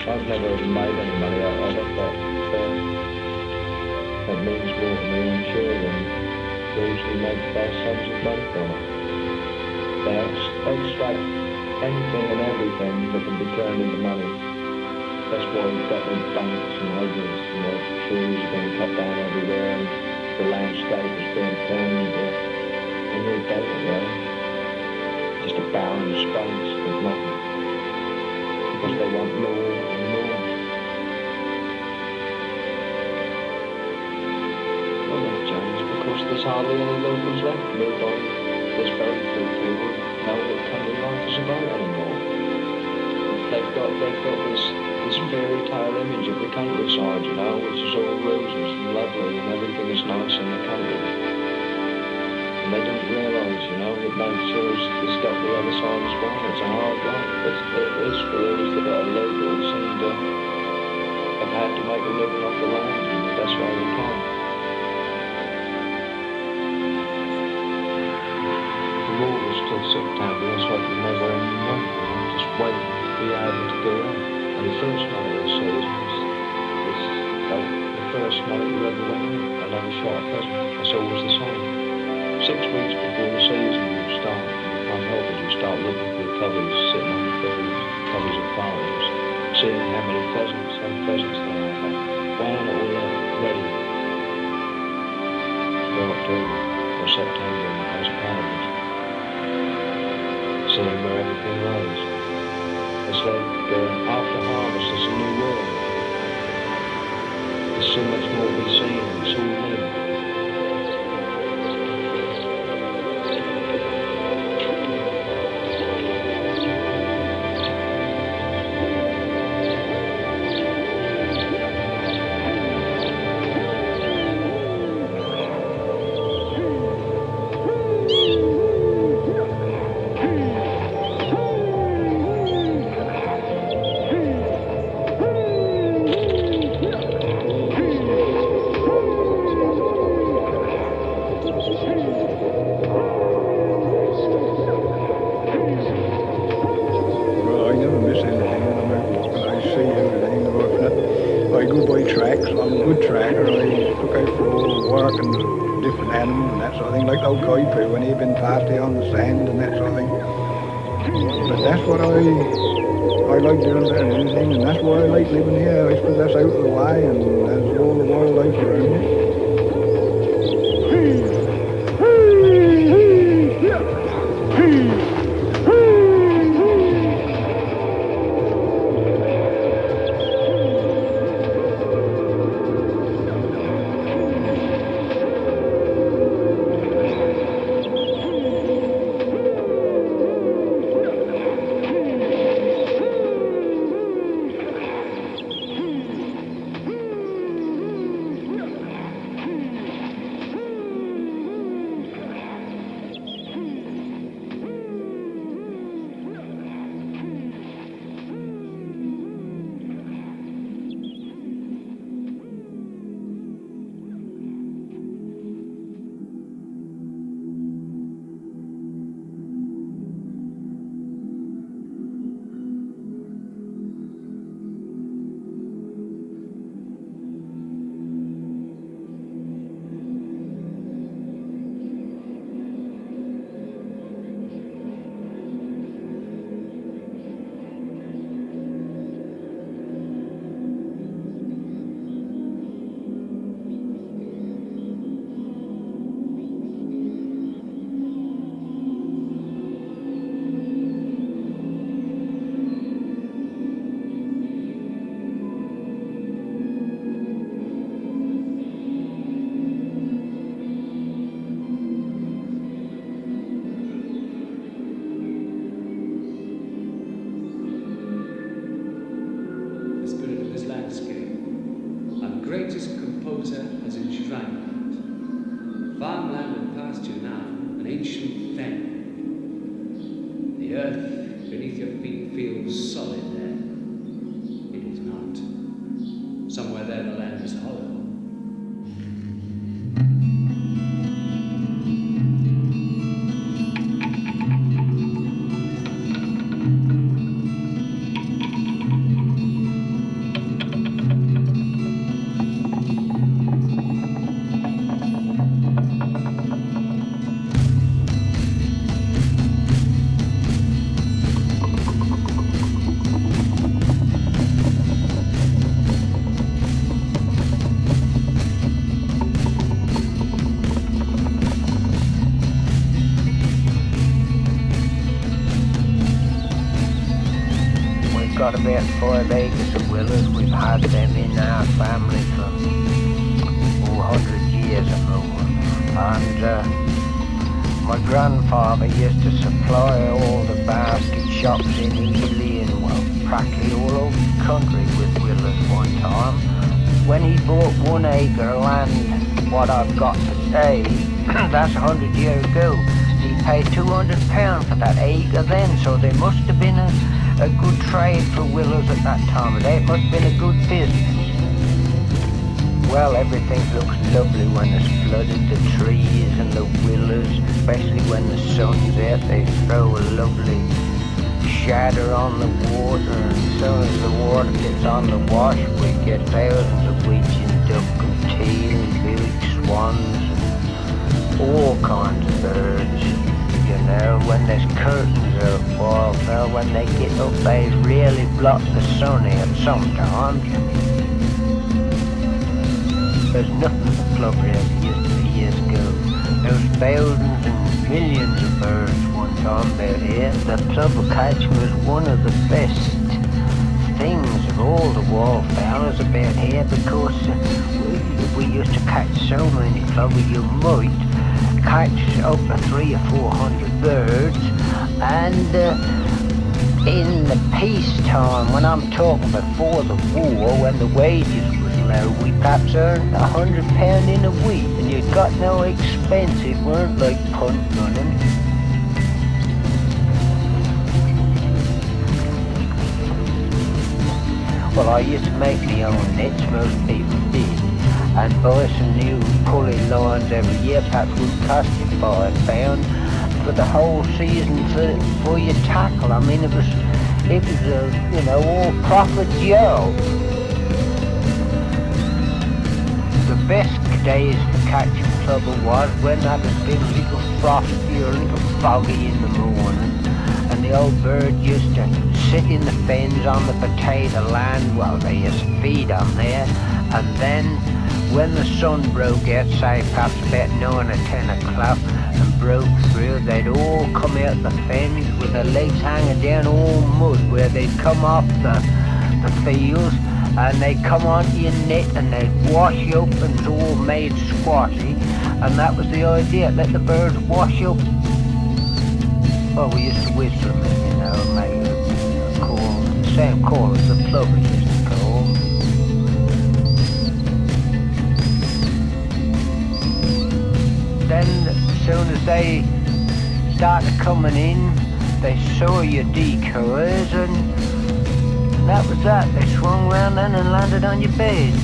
I've never made any money out of it, but it means more to me, I'm sure, than those who make vast sums of money from it. They extract anything and everything that can be turned into money. That's why you've got the banks and houses and the trees are being cut down everywhere and the landscape is being turned into a new desert, really. Just a barren space with nothing. Because they want more and more. Well, they've changed because there's hardly any locals left. Nobody, there's very few people know what country life is about anymore. They've got this fairy tale image of the countryside, you know, which is all roses and lovely and everything is nice in the country. And they don't realise, you know, that nature has got the other side as well. It's a hard life. It is for those that are locals and have had to make a living off the land in the best way they can. The war was till September, that's like the never-ending month, you know, just waiting to be able to go on. And the first night of the season was the first night you ever went in and never shot a pheasant. That's always the same. 6 weeks before the season you start, you can't help it, you start looking for the coveys sitting on the fields, coveys of farms, seeing how many pheasants there are, weighing it all up, ready for October or September in the postcards, seeing where everything lies. It's like after harvest, it's a new world. There's so much more to be seen, it's all new. But that's what I like doing better than anything, and that's why I like living here. I suppose that's out of the way, and there's all the wildlife around you. Got about 5 acres of willows. We've had them in our family for 400 years or more. And my grandfather used to supply all the basket shops in Ely and practically all over the country with willows one time. When he bought 1 acre of land, what I've got today, that's 100 years ago, he paid £200 for that acre then, so there must have been a good trade for willows at that time of day. It must have been a good business. Well, everything looks lovely when it's flooded, the trees and the willows, especially when the sun's out, they throw a lovely shadow on the water, and as soon as the water gets on the wash, we get thousands of weeting duck and teal and billy swans and all kinds of birds. You know, when there's curtains up, well, when they get up, they really block the sun out sometimes. There's nothing the club really used to be years ago. There was thousands and millions of birds one time about here. The plover catch was one of the best things of all the wildfowlers about here, because we used to catch so many plover, you might catch over 300 or 400 birds. And in the peacetime, when I'm talking before the war, when the wages was low, we perhaps earned £100 in a week, and you got no expense. It weren't like punt running. Well, I used to make my own nets, most people did, and buy some new pulling lines every year. Perhaps would cost you £5 for the whole season for your tackle. I mean, it was a, you know, all profit Joe. The best days for catching plover was when that was been a little frosty or a little foggy in the morning, and the old birds used to sit in the fens on the potato land while they used to feed on there. And then when the sun broke out, say perhaps about 9 or 10 o'clock, and broke through, they'd all come out the fens with their legs hanging down, all mud, where they'd come off the fields, and they'd come onto your net and they'd wash you up, and it was all made squashy, and that was the idea, let the birds wash up. Well, we used to whistle them, you know, and make a call, the same call as the plovers used to call. Then, as soon as they started coming in, they saw your decoys, and that was that. They swung round then and landed on your bed.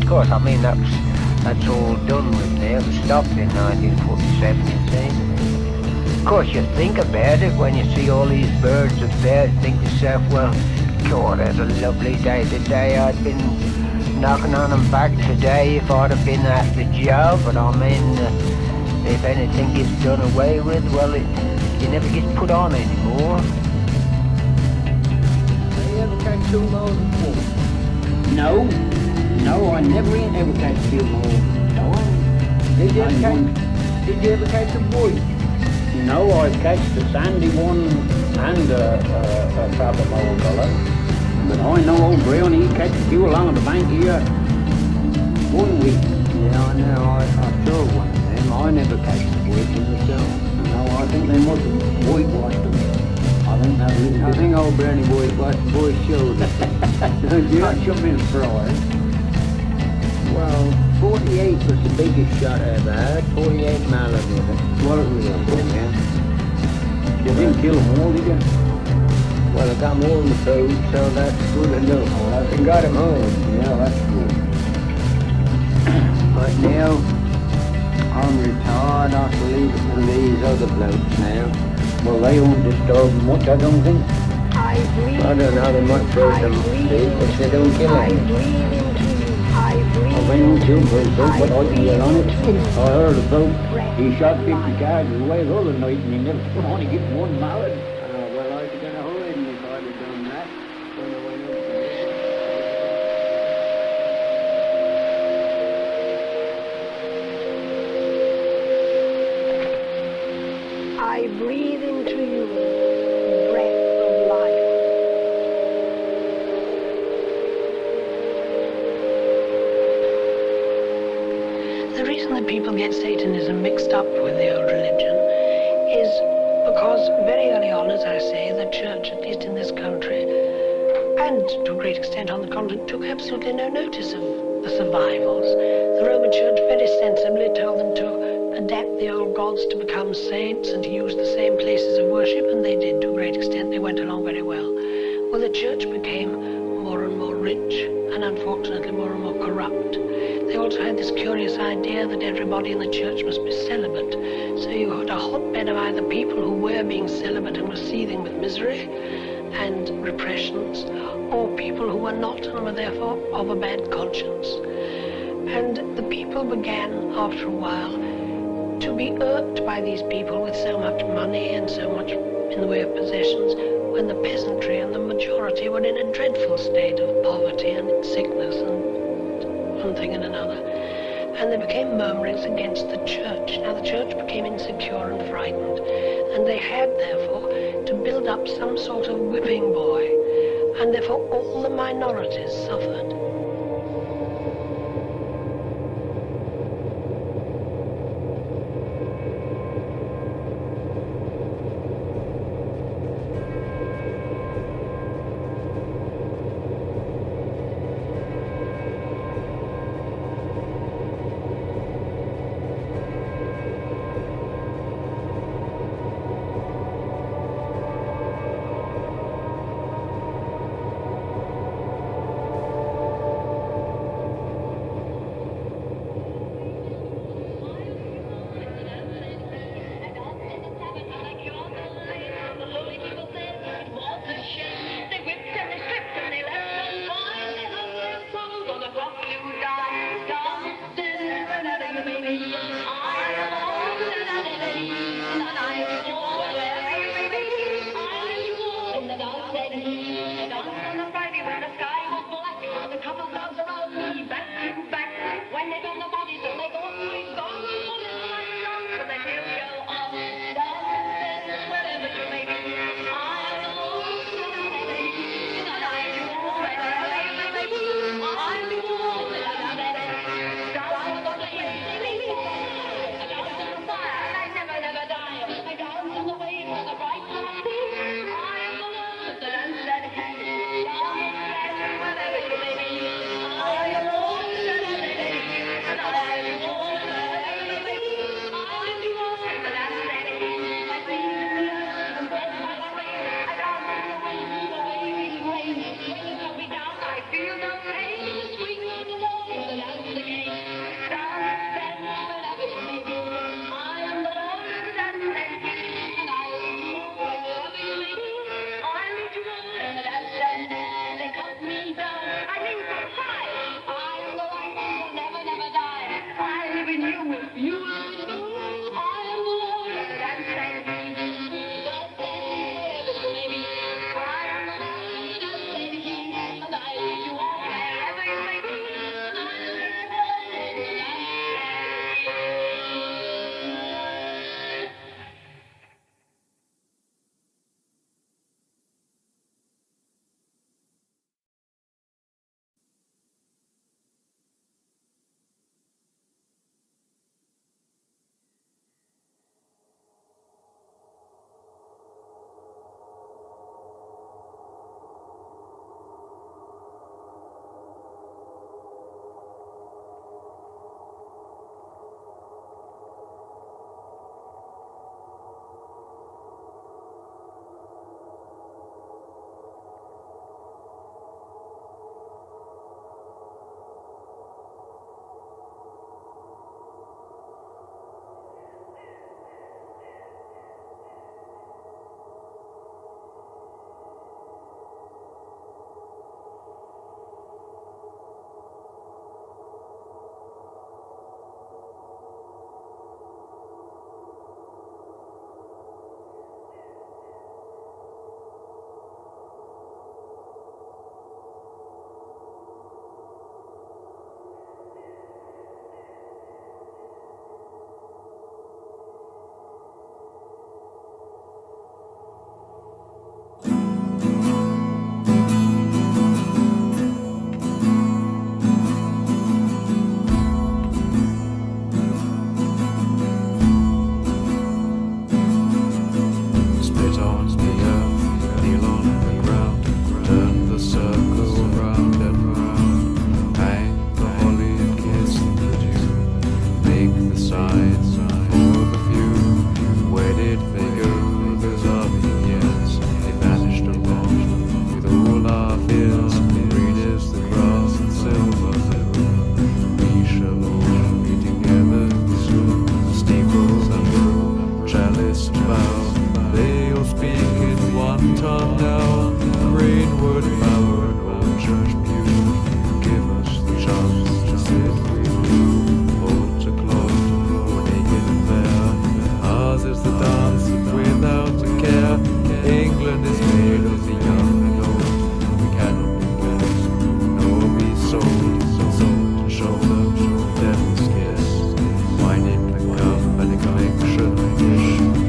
Of course, I mean, that's all done with now. It was stopped in 1947, you see. Of course, you think about it when you see all these birds about, you think to yourself, well, God, that's a lovely day. The day I'd been knocking on them back today if I'd have been at the job. But I mean, if anything gets done away with, well, it never gets put on anymore. Have you ever catch two moles before? No, I never ever catch two moles. No. Did you ever catch a boy? No, I catch the sandy one and a proper mole colour. But I know old Brown, he catch a few along the bank here 1 week. Yeah, I know, I saw one of them. I never catch the boys myself. No, I think they must have whitewashed them. I think old Brownie whitewashed the boys' shoulders. Don't you? Catch them in fries. Well, 48 was the biggest shot I ever had. 48 millimeter. Well, it was a good, yeah. You didn't kill them all, did you? Well, I got them all in the food, so that's good enough. Well, I got them home. Yeah, that's good. But now, I'm retired. I have to leave it to these other blokes now. Well, they won't disturb much, I don't think. I don't know, they might throw some sleep if they don't kill anything. Well, they don't kill birds, but I can get on it. I heard about he shot 50 cards away the other night and he never only get one mallet. Well, I was going to hide him if I'd have done that. I breathe into you the breath of life. The reason that people get Satanism mixed up with the old religion is because very early on, as I say, the church, at least in this country, and to a great extent on the continent, took absolutely no notice of the survivals. The Roman Church very sensibly told them to adapt the old gods to become saints and to use the same places of worship, and they did to a great extent. They went along very well. Well, the church became more and more rich and unfortunately more and more corrupt. They also had this curious idea that everybody in the church must be celibate. So you had a hotbed of either people who were being celibate and were seething with misery and repressions, or people who were not and were therefore of a bad conscience. And the people began, after a while, to be irked by these people with so much money and so much in the way of possessions, when the peasantry and the majority were in a dreadful state of poverty and sickness and one thing and another. And there became murmurings against the church. Now the church became insecure and frightened, and they had therefore to build up some sort of whipping boy, and therefore all the minorities suffered.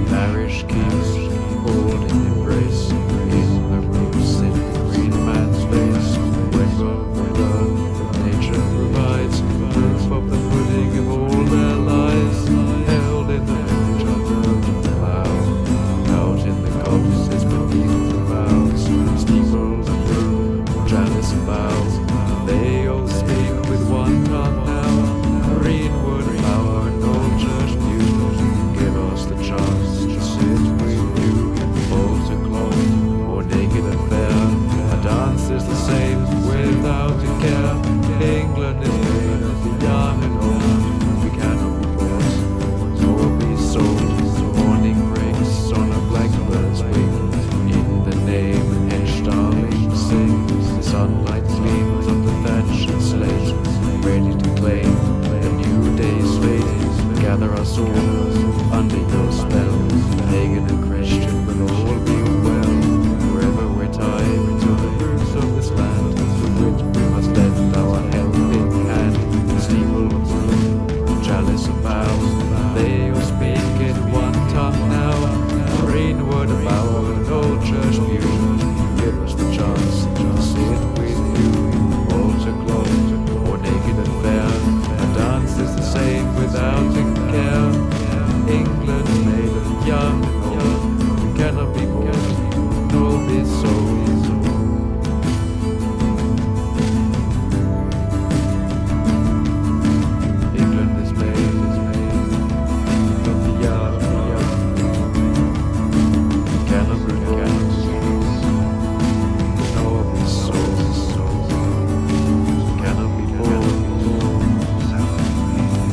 Parish keeps holding embrace in the rose in green man. us all under your spell. Pagan and Christian will all be well. Forever we're tied to the roots of this land, to which we must lend our helping hand. The steeple of blue, chalice of vows, they all speak in one tongue now. Green word about an old church view. Give us the chance to see it with you. Altar cloth, or naked and fair. A dance is the same without a care. England made of young and old. We cannot be bored, nor be sold. England is made of the young. We cannot be bored, nor be sold. We cannot be bored,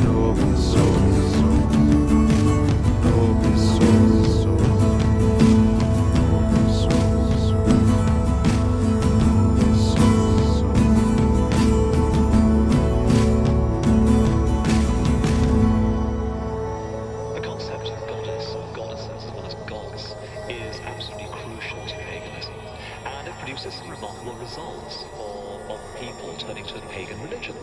nor be sold. The concept of goddess or goddesses as well as gods is absolutely crucial to paganism, and it produces some remarkable results of people turning to the pagan religion.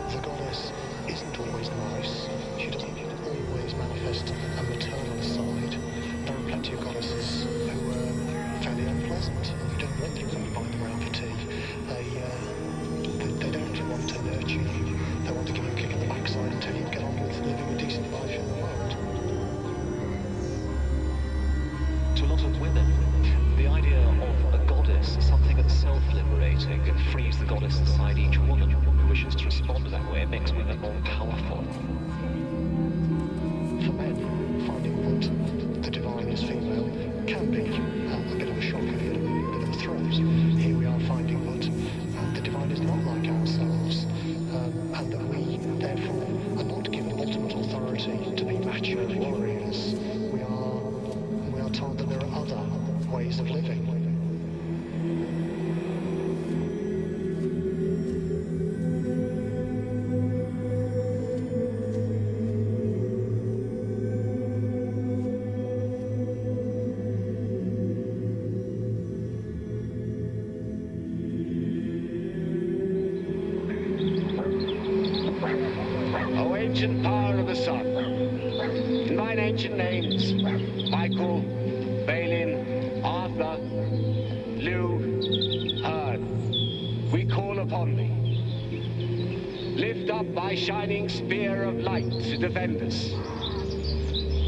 The goddess isn't always nice. She doesn't always manifest a maternal side. There are plenty of goddesses who are fairly unpleasant. You don't want to invite them around for tea. They don't want to nurture you. They want to give you a kick in the backside and tell you to get on with living a decent life in the world. To a lot of women, the idea of a goddess is something that's self-liberating. It frees the goddess inside each woman who wishes to respond in that way. It makes women more powerful. For men, finding that the divine is female can be a bit of a shock, a bit of a threat. Here we are finding that the divine is not like ourselves, and that we, therefore, are not given ultimate authority to be macho warriors. We are told that there are other ways of living. O ancient power of the sun, in thine ancient names, Michael, Balin, Arthur, Lew, Wyrd, we call upon thee. Lift up thy shining spear of light to defend us.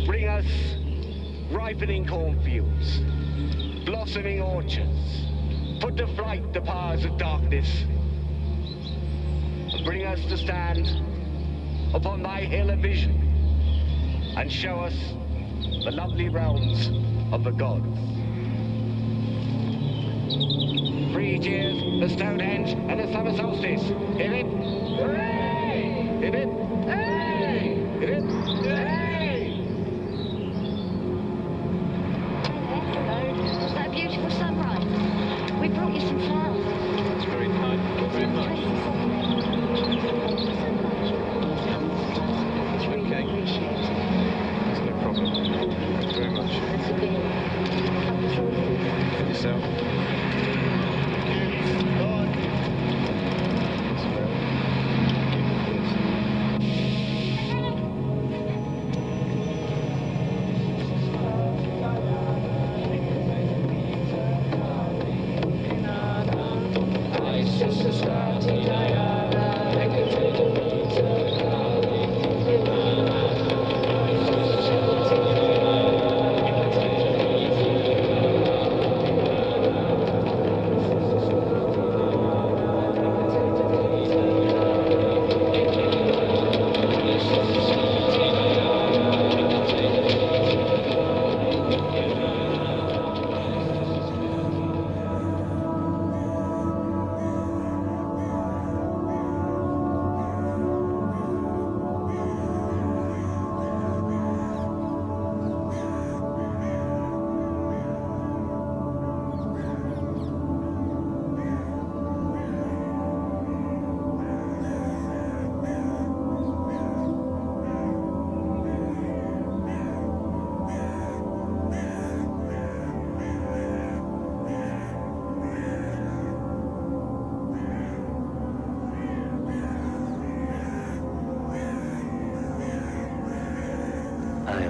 Bring us ripening cornfields, blossoming orchards. Put to flight the powers of darkness. And bring us to stand upon thy hill of vision and show us the lovely realms of the gods. 3 cheers, the Stonehenge and the summer solstice. Hit it. Hooray! Hit it. Hey! Hit it. Hey! Hello. Was that a beautiful sunrise? We brought you some flowers. That's very kind. Thank you very much. Okay. That's no problem. Thank you very much. And yourself?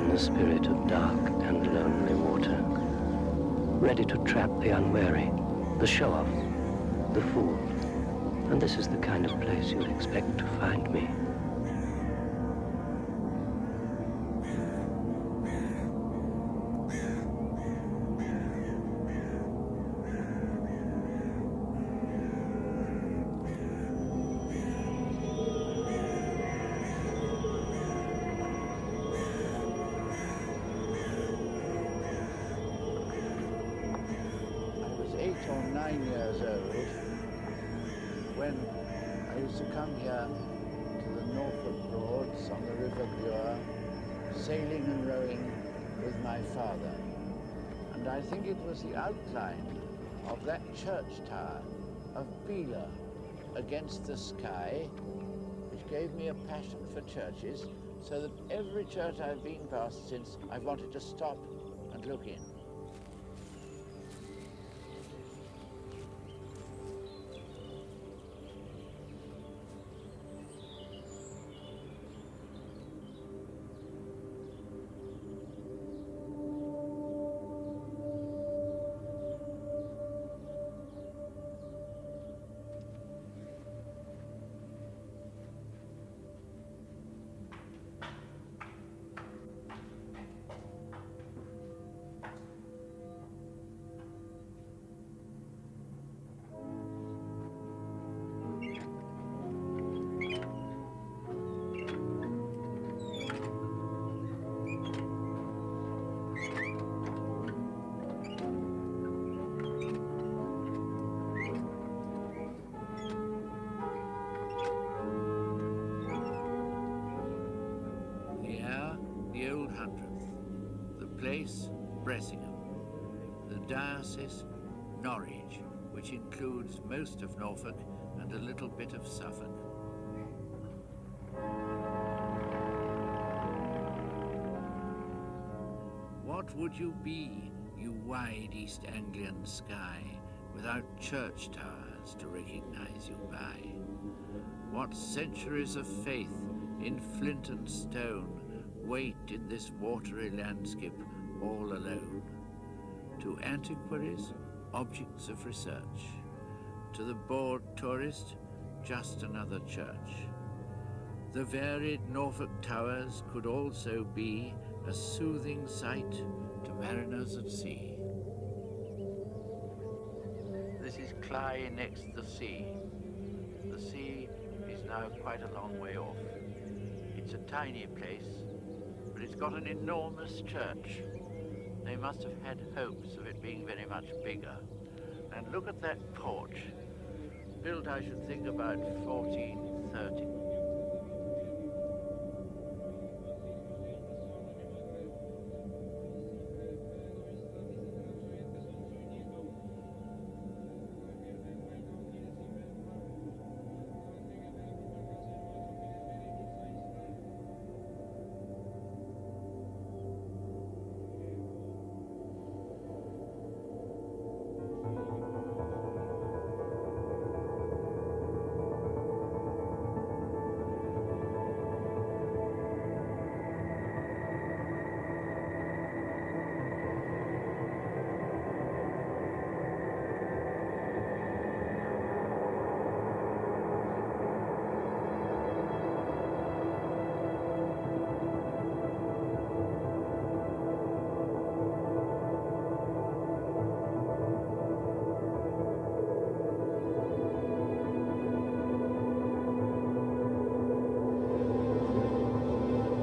the spirit of dark and lonely water, ready to trap the unwary, the show-off, the fool. And this is the kind of place you'd expect to find me. Sailing and rowing with my father. And I think it was the outline of that church tower of Bela against the sky which gave me a passion for churches, so that every church I've been past since, I've wanted to stop and look in. The diocese, Norwich, which includes most of Norfolk and a little bit of Suffolk. What would you be, you wide East Anglian sky, without church towers to recognize you by? What centuries of faith in flint and stone wait in this watery landscape all alone? To antiquaries, objects of research. To the bored tourist, just another church. The varied Norfolk towers could also be a soothing sight to mariners at sea. This is Clyde next the sea. The sea is now quite a long way off. It's a tiny place, but it's got an enormous church. They must have had hopes of it being very much bigger. And look at that porch, built, I should think, about 1430.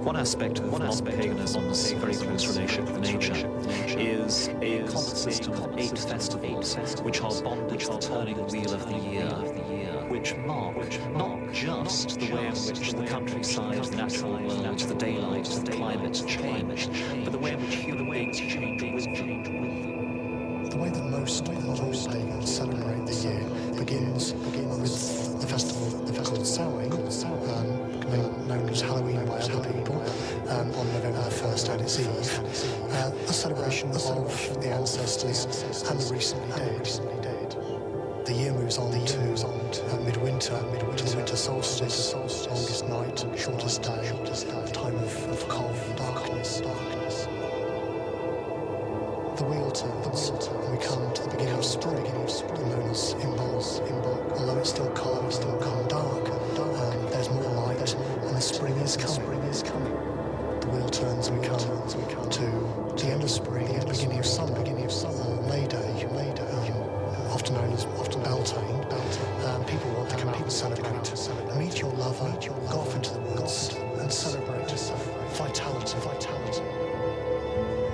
One aspect of modern paganism's very close relation with nature is a common system of 8 festivals, which are bonded to the turning wheel of the year, which mark not just the way in which the countryside, the natural world, the daylight, the climate change, but the way in which human beings change with them. The way that most pagans celebrate the year begins with the festival called Samhain, known as Halloween by other people, on November the 1st and its Eve, a celebration of the ancestors and the recently dead. The year moves on to midwinter, to the winter winter solstice, longest night, shortest day, time of cold darkness. The wheel turns, and we come to the beginning of spring, known as Imbolc. Although it's still cold, it's still dark, there's more light, and the spring is coming. The wheel turns, and we come to the end of spring, the beginning of summer, May Day, often known as Beltane. People want to come out and celebrate. Meet your lover, go off into the woods, and celebrate vitality.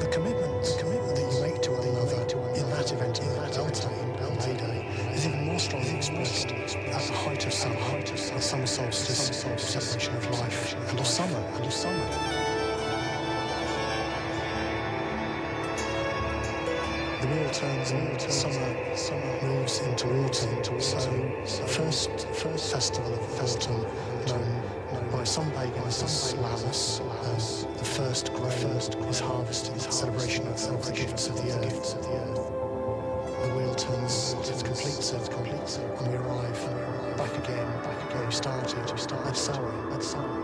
The commitment that you make to one another in that event, Beltane, May Day, is even more strongly expressed at the height of summer, the summer solstice, celebration of life and of summer. The wheel turns and summer moves into autumn. So the first festival of autumn, known by some pagans as Lavus, the first grain is harvested, the celebration of the gifts of the earth. The wheel turns its complete circle, and we arrive back again where we started at Samhain.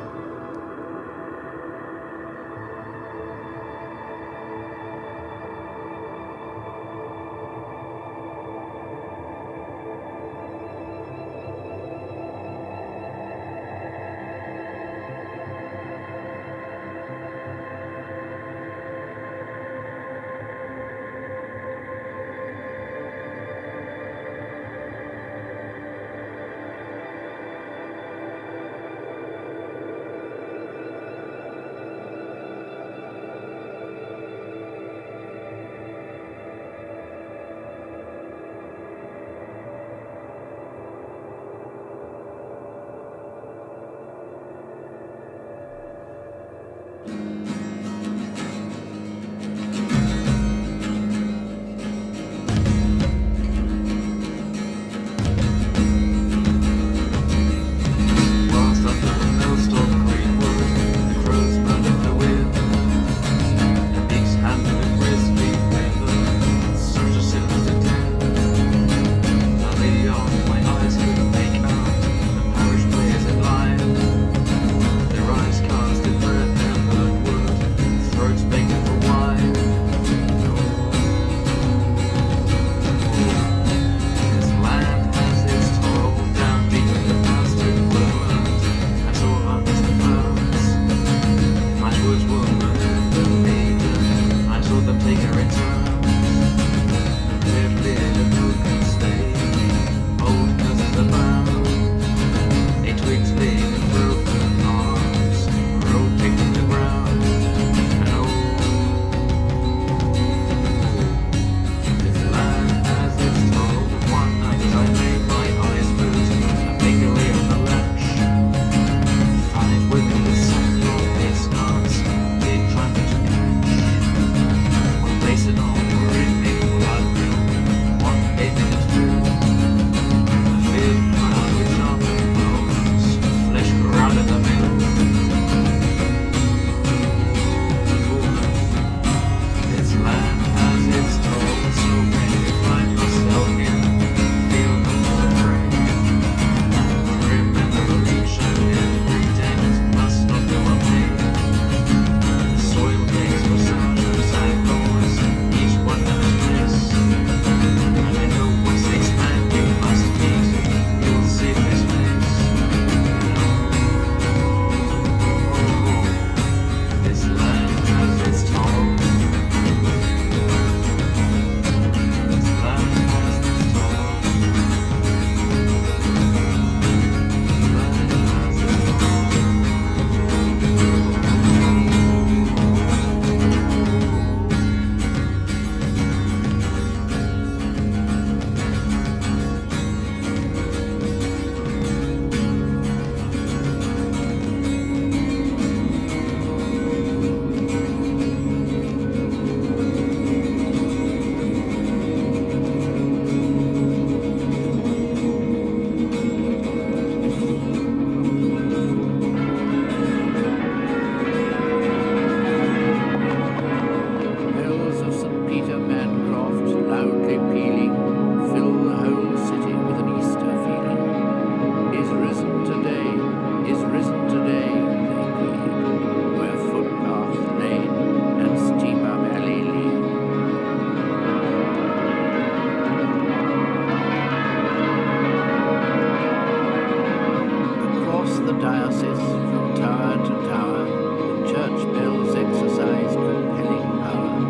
the diocese, from tower to tower, the church bells exercise compelling power.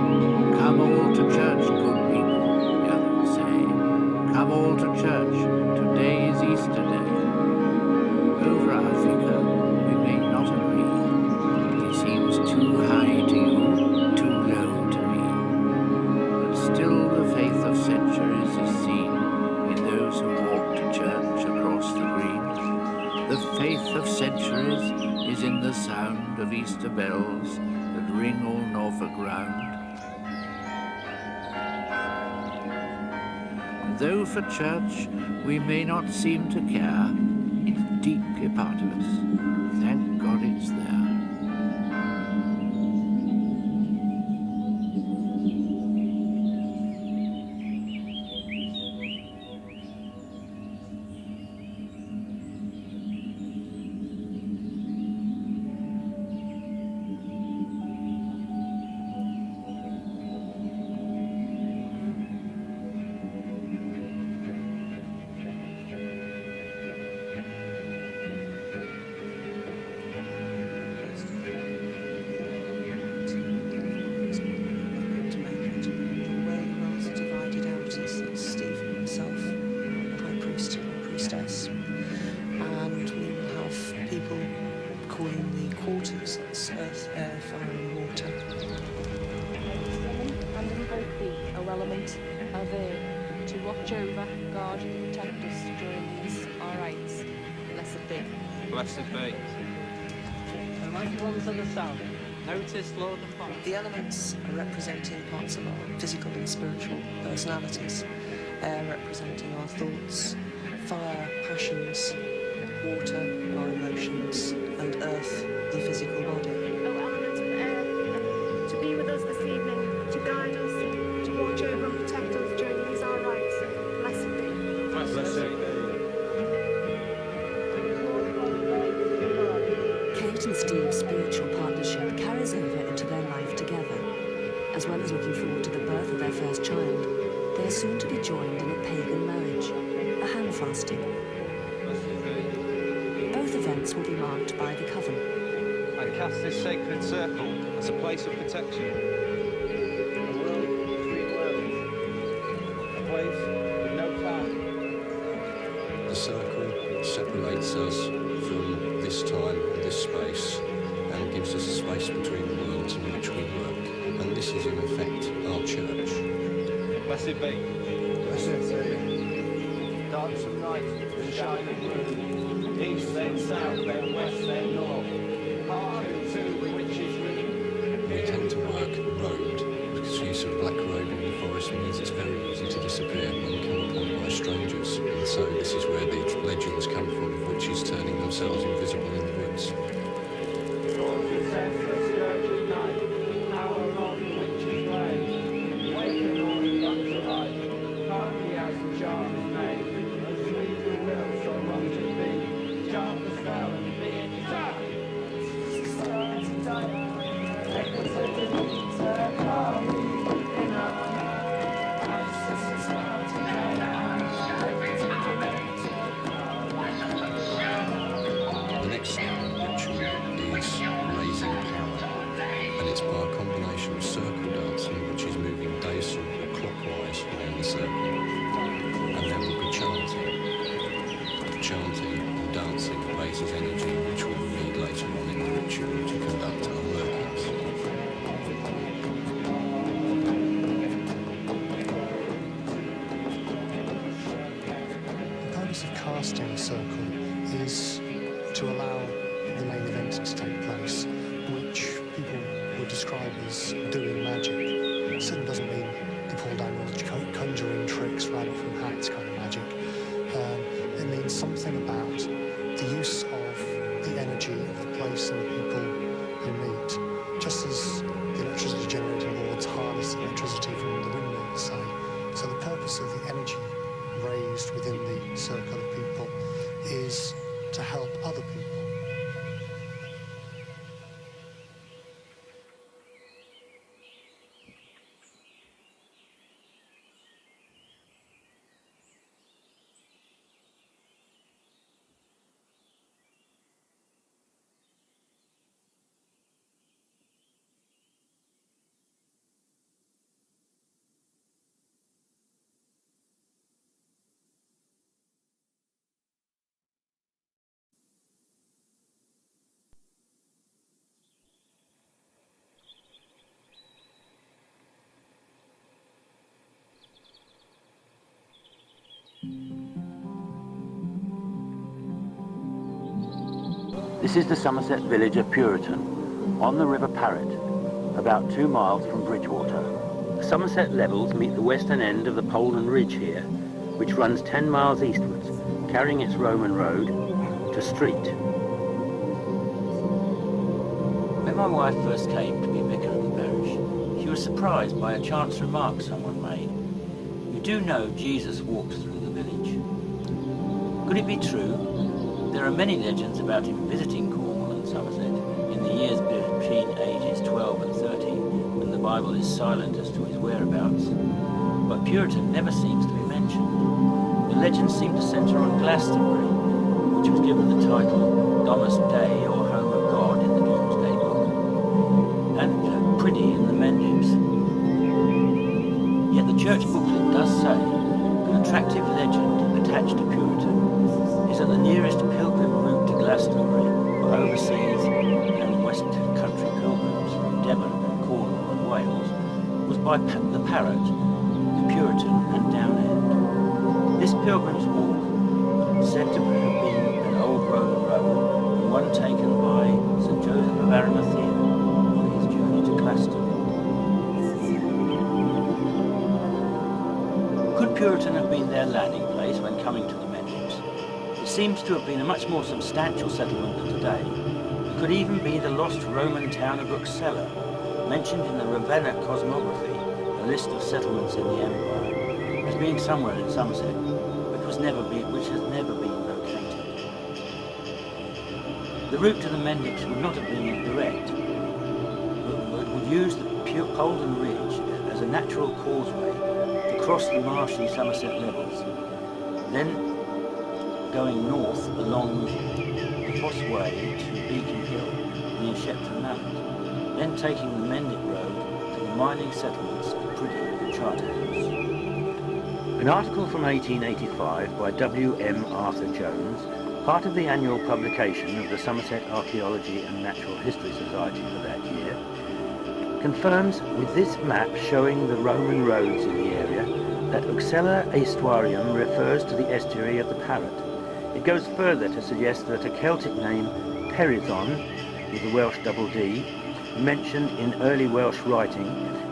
Come all to church, good people, the other will say. Come all to church, today is Easter Day. Over our vicar, we may not agree. He seems too high to you, too low to me. But still the faith of centuries is seen in those who walk to church across the green. The faith of centuries is in the sound of Easter bells that ring all Norfolk round. Though for church we may not seem to care, it's deeply part of us. Thank God it's there. Blessed be. The mighty ones of the south, notice Lord the Father. The elements are representing parts of our physical and spiritual personalities. Air representing our thoughts, fire, passions, water, our emotions, and earth, the physical body. O element of air, to be with us this evening, to guide us, to watch over and protect us during these our rites. Blessed be. Blessed be. Kate and Steve's spiritual partnership carries over into their life together. As well as looking forward to the birth of their first child, they are soon to be joined in a pagan marriage, a hand fasting. Both events will be marked by the coven. I cast this sacred circle as a place of protection. A world between worlds. A place with no time. The circle separates us from this time and this space and gives us a space between the worlds in which we work. And this is in effect our church. Blessed be. Blessed be. Dark some night and shining moon. East then south, then west, then north. Hearken to which is ring. We tend to work robed because use of black robe in the forest means it's very easy to disappear when come upon by strangers. And so this is where the legends come from of witches turning themselves invisible in the woods. Casting a circle is to allow the main event to take place, which people would describe as doing magic. It certainly doesn't mean the Paul Daniels conjuring tricks, rabbit from hats kind of magic. It means something about the use of the energy of the place and the people who meet, just as the electricity generating boards harness electricity from the windmills, say. So the purpose of the energy raised within the circle of people is to help other people. This is the Somerset village of Puriton, on the River Parrett, about 2 miles from Bridgewater. The Somerset levels meet the western end of the Polden Ridge here, which runs 10 miles eastwards, carrying its Roman road to Street. When my wife first came to be vicar of the parish, she was surprised by a chance remark someone made. "You do know Jesus walked through the village." Could it be true? There are many legends about him visiting Cornwall and Somerset in the years between ages 12 and 13, when the Bible is silent as to his whereabouts. But Puriton never seems to be mentioned. The legends seem to centre on Glastonbury, which was given the title Domus Dei, or Home of God, in the Domesday Book, and Priddy in the Mendips. Yet the church booklet does say an attractive legend attached to Puriton is that the nearest pilgrim route to Glastonbury for overseas and west country pilgrims from Devon and Cornwall and Wales was by the Parrett, the Puriton and Downend. This pilgrim's walk is said to have been an old Roman road and one taken by St. Joseph of Arimathea on his journey to Glastonbury. Could Puriton have been their landing place when coming to the Mendips? It seems to have been a much more substantial settlement than today. It could even be the lost Roman town of Uxella, mentioned in the Ravenna cosmography, a list of settlements in the empire, as being somewhere in Somerset, which has never been located. The route to the Mendips would not have been direct, but would use the Polden Ridge as a natural causeway to cross the marshy Somerset levels, then going north along the Foss Way to Beacon Hill near Shepton Mount, then taking the Mendip Road to the mining settlements of Priddy and Charterhouse. An article from 1885 by W.M. Arthur Jones, part of the annual publication of the Somerset Archaeology and Natural History Society for that year, confirms with this map showing the Roman roads in the area that Uxella Aestuarium refers to the estuary of the Parrett. It goes further to suggest that a Celtic name, Perithon, with the Welsh double D, mentioned in early Welsh writing,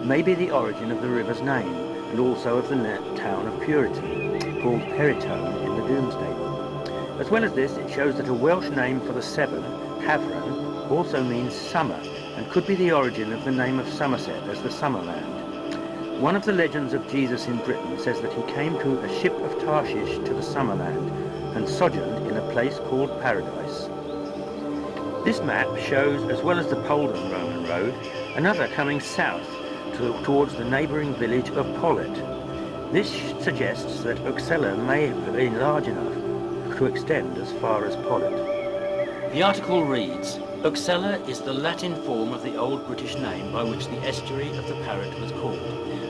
may be the origin of the river's name, and also of the town of Puriton, called Peritone in the Domesday Book. As well as this, it shows that a Welsh name for the Severn, Havran, also means summer, and could be the origin of the name of Somerset as the Summerland. One of the legends of Jesus in Britain says that he came to a ship of Tarshish to the Summerland, and sojourned in a place called Paradise. This map shows, as well as the Polden Roman road, another coming south towards the neighbouring village of Pollet. This suggests that Uxella may have been large enough to extend as far as Pollet. The article reads, Uxella is the Latin form of the old British name by which the estuary of the Parrett was called,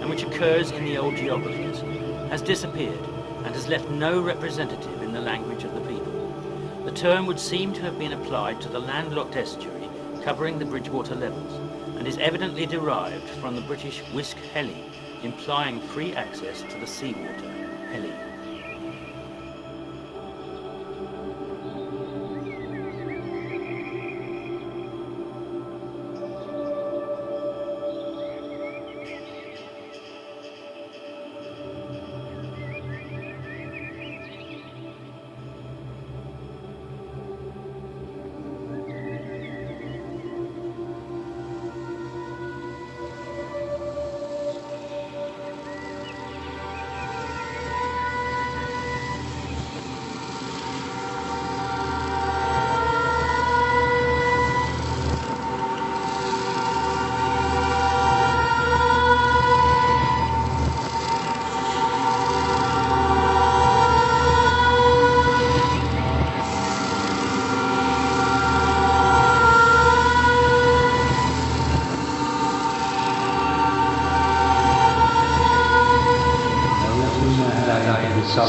and which occurs in the old geographies, has disappeared, and has left no representative in the language of the people. The term would seem to have been applied to the landlocked estuary covering the Bridgewater levels, and is evidently derived from the British Wisk Heli, implying free access to the seawater, Heli.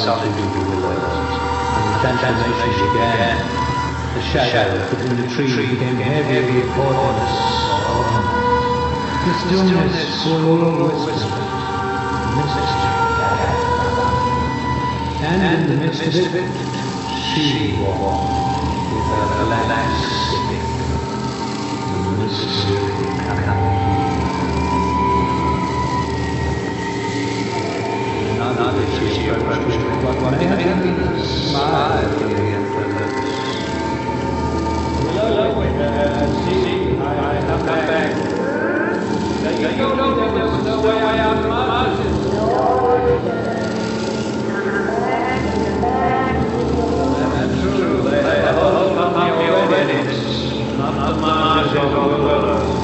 solitude of the willows, and the transformation began. The shadow between the trees became heavy with portents. The stillness full of whispers, mystery gathered. and in the midst of it, she walked with her elastic, mysterious cunning. Not that she approached with what may have been a smile in her lips. Hello, see, I have come back. You know there was no way out of my mountains. And true, they have all come here already. Not the marshes or the willows.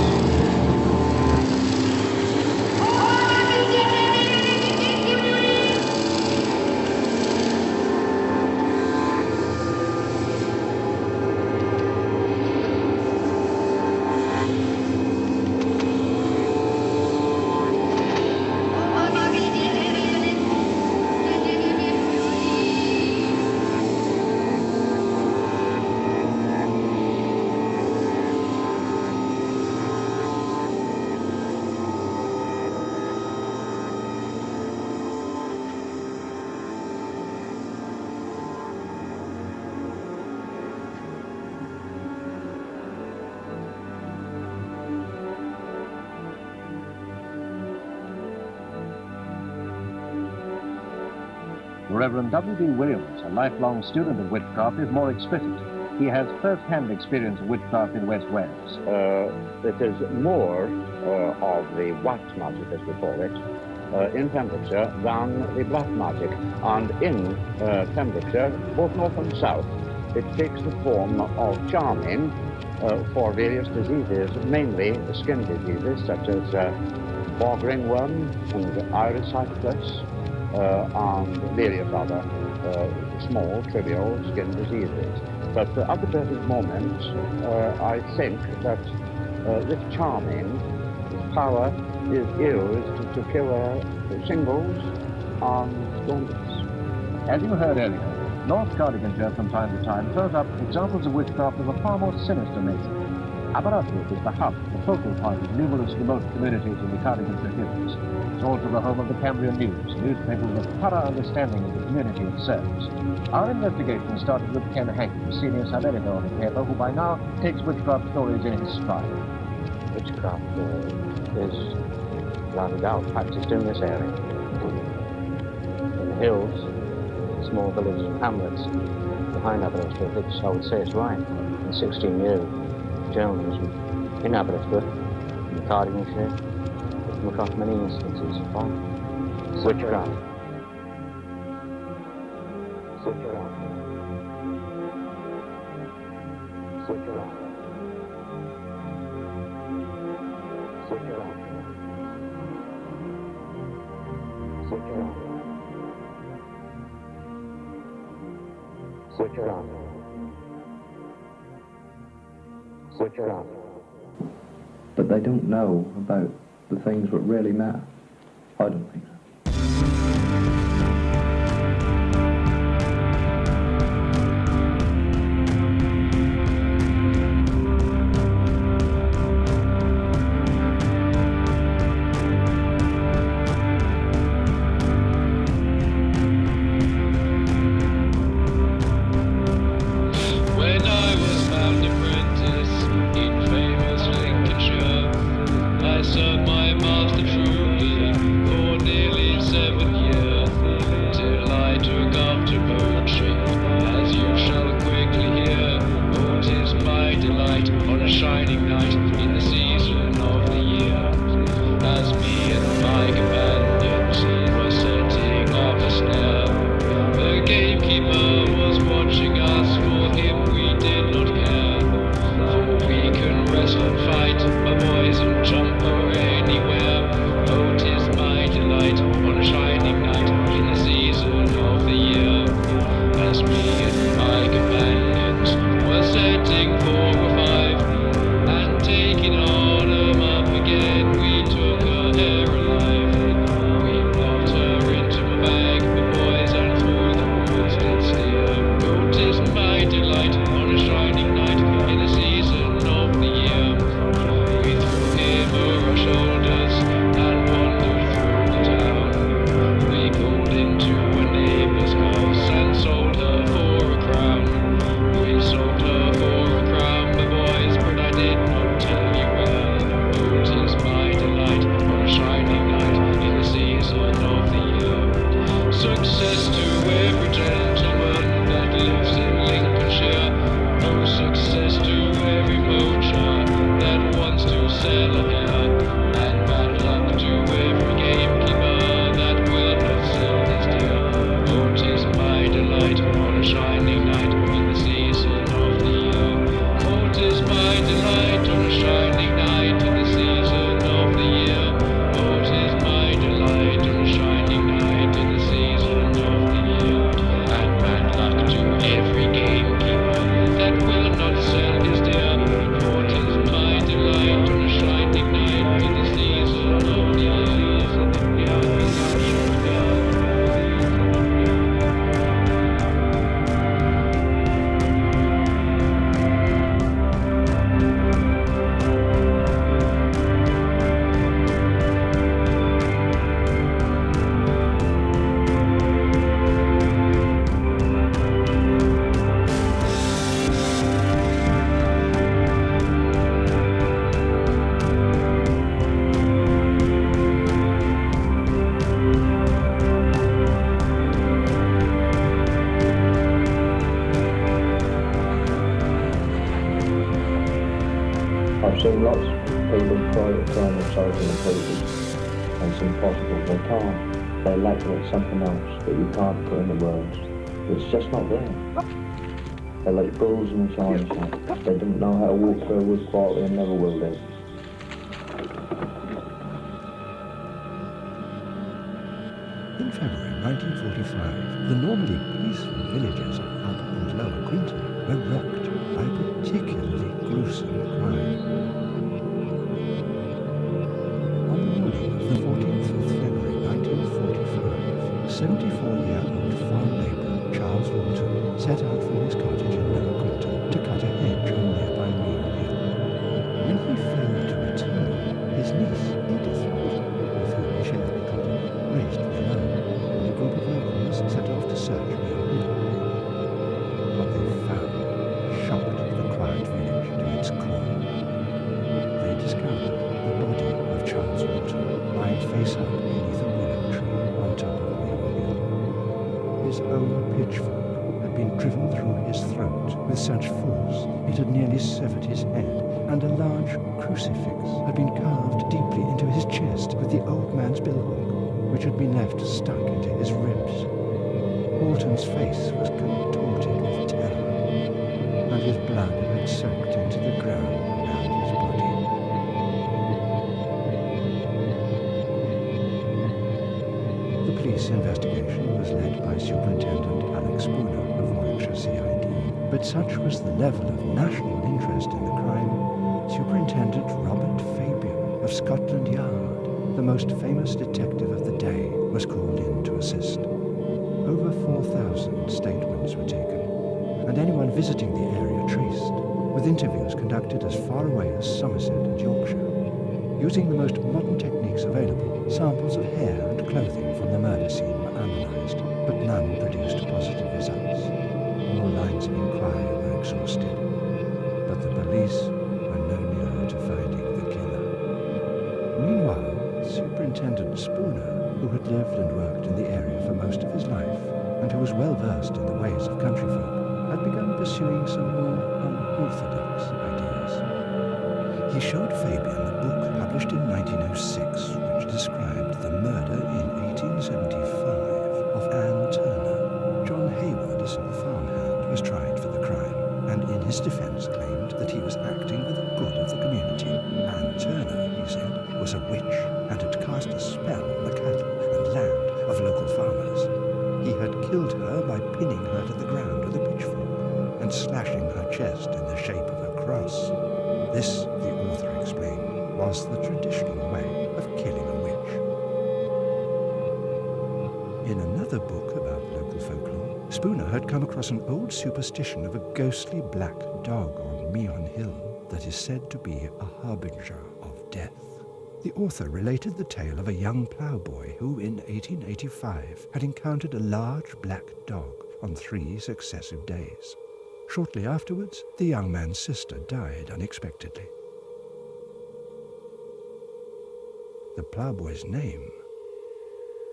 Reverend W.B. Williams, a lifelong student of witchcraft, is more explicit. He has first-hand experience of witchcraft in West Wales. It is more of the white magic, as we call it, in Pembrokeshire than the black magic. And in Pembrokeshire, both north and south, it takes the form of charming for various diseases, mainly skin diseases such as bog ringworm and iris hypnotic, and various other small, trivial skin diseases. But at the present moment, I think that this charming, this power, is used to cure shingles and jaundice. As you heard earlier, North Cardiganshire from time to time throws up examples of witchcraft of a far more sinister nature. Aberystwyth is the hub, the focal point of numerous remote communities in the Cardiganshire Hills. It's also the home of the Cambrian News, newspaper with a thorough understanding of the community it serves. Our investigation started with Ken Hank, the senior sub-editor on the paper, who by now takes witchcraft stories in his stride. Witchcraft is, without a doubt, practiced in this area. In the hills, small villages and hamlets behind Aberystwyth, I would say it's right. In 16 years, journalism in Aberystwyth, in Cardiganshire, we've come across many instances of witchcraft. Witchcraft. Witchcraft. Witchcraft. Witchcraft. Witchcraft. Witchcraft. But they don't know about the things that really matter. I don't think so. I served my master truly, for nearly I've seen lots of people try themselves in the places, and it's impossible. They can't. They lack something else that you can't put in the words. It's just not there. They're like bulls in a china shop. They don't know how to walk through a wood quietly and never will do. In February 1945, the normally peaceful villages of Upper and Lower Quinton were rocked by a particularly gruesome crime. On the morning of the 14th of February 1945, 74-year-old farm labourer Charles Walton set out from his cottage in Lower Quinton to cut a hedge on nearby Mill Hill. When he failed to return, his niece Edith Walton, with whom he shared the cottage, raised the alarm, and a group of locals set off to search Mill Hill. What they found shocked the quiet village to its core. They discovered the body of Charles Walton lying face up beneath a willow tree on top of Mill Hill. His own pitchfork had been driven through his throat with such force it had nearly severed his head, and a large crucifix had been carved deeply into his chest with the old man's billhook, which had been left stuck into his ribs. Walton's face was contorted with terror, and his blood had soaked into the ground around his body. The police investigation was led by Superintendent Alex Spooner of Warwickshire CID, but such was the level of national interest in the crime, Superintendent Robert Fabian of Scotland Yard, the most famous detective of the day, was called in to assist. Over 4,000 statements were taken, and anyone visiting the area traced, with interviews conducted as far away as Somerset and Yorkshire. Using the most modern techniques available, samples of hair and clothing from the murder scene were analysed, but none produced positive results. All lines of inquiry were exhausted, but the police were no nearer to finding the killer. Meanwhile, Superintendent Spooner, who had lived and worked in the area for most of his life, and who was well versed in the ways of country folk, had begun pursuing some more unorthodox ideas. He showed Fabian the book published in 1906, which described the murder in 1875 of Anne Turner. John Hayward, a simple farmhand, was tried for the crime, and in his defence claimed that he was acting for the good of the community. Anne Turner, he said, was a witch and had cast a spell on the cattle and land of local farmers. He had killed her by pinning her to the ground with a pitchfork and slashing her chest in the shape of a cross. This, the author explained, was the traditional way of killing a witch. In another book about local folklore, Spooner had come across an old superstition of a ghostly black dog on Meon Hill that is said to be a harbinger of death. The author related the tale of a young ploughboy who, in 1885, had encountered a large black dog on 3 successive days. Shortly afterwards, the young man's sister died unexpectedly. The ploughboy's name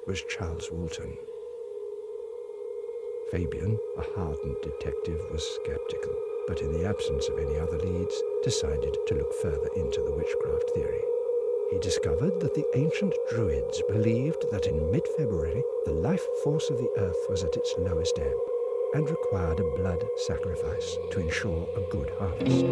was Charles Walton. Fabian, a hardened detective, was sceptical, but in the absence of any other leads, decided to look further into the witchcraft theory. He discovered that the ancient Druids believed that in mid-February the life force of the earth was at its lowest ebb and required a blood sacrifice to ensure a good harvest.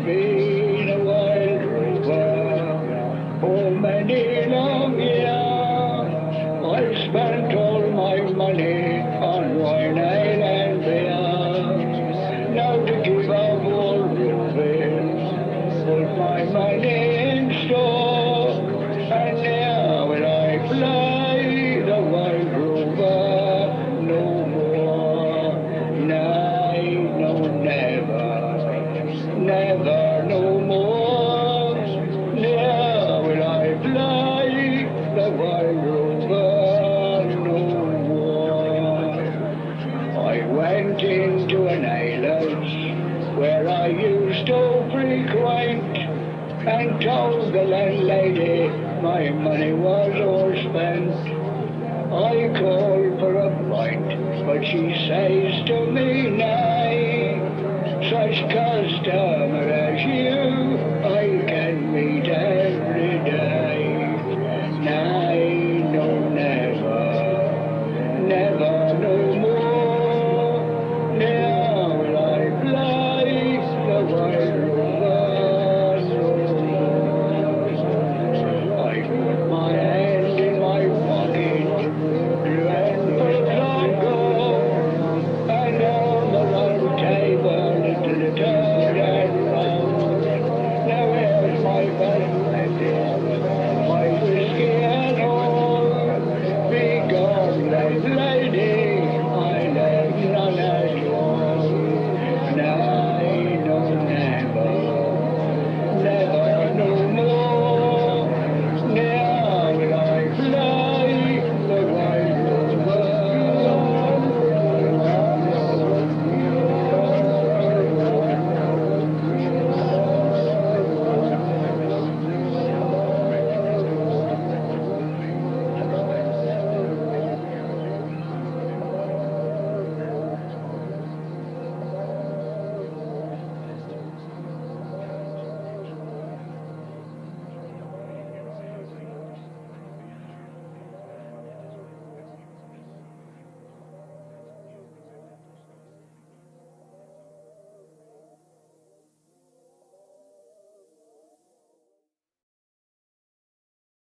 been a wild rover for many long years. I've spent all my money on wine, ale and beer. Now to give up all roving, put my money in store, and now will I fly the wild rover no more. Nay, no, never, never no more. Now will I fly the wild rover no more. I went into an alehouse where I used to frequent, and told the landlady my money was all spent. I called for a pint, but she says to me, nay, such customer as you I can meet every day. Nay, no, never, never no more. Now will I fly the wild rover no more. I put my hand in my pocket, and put on gold, and on the round table it glittered and round. Now here's my bed, my whiskey and all. Be gone, lady, I left none at all. Now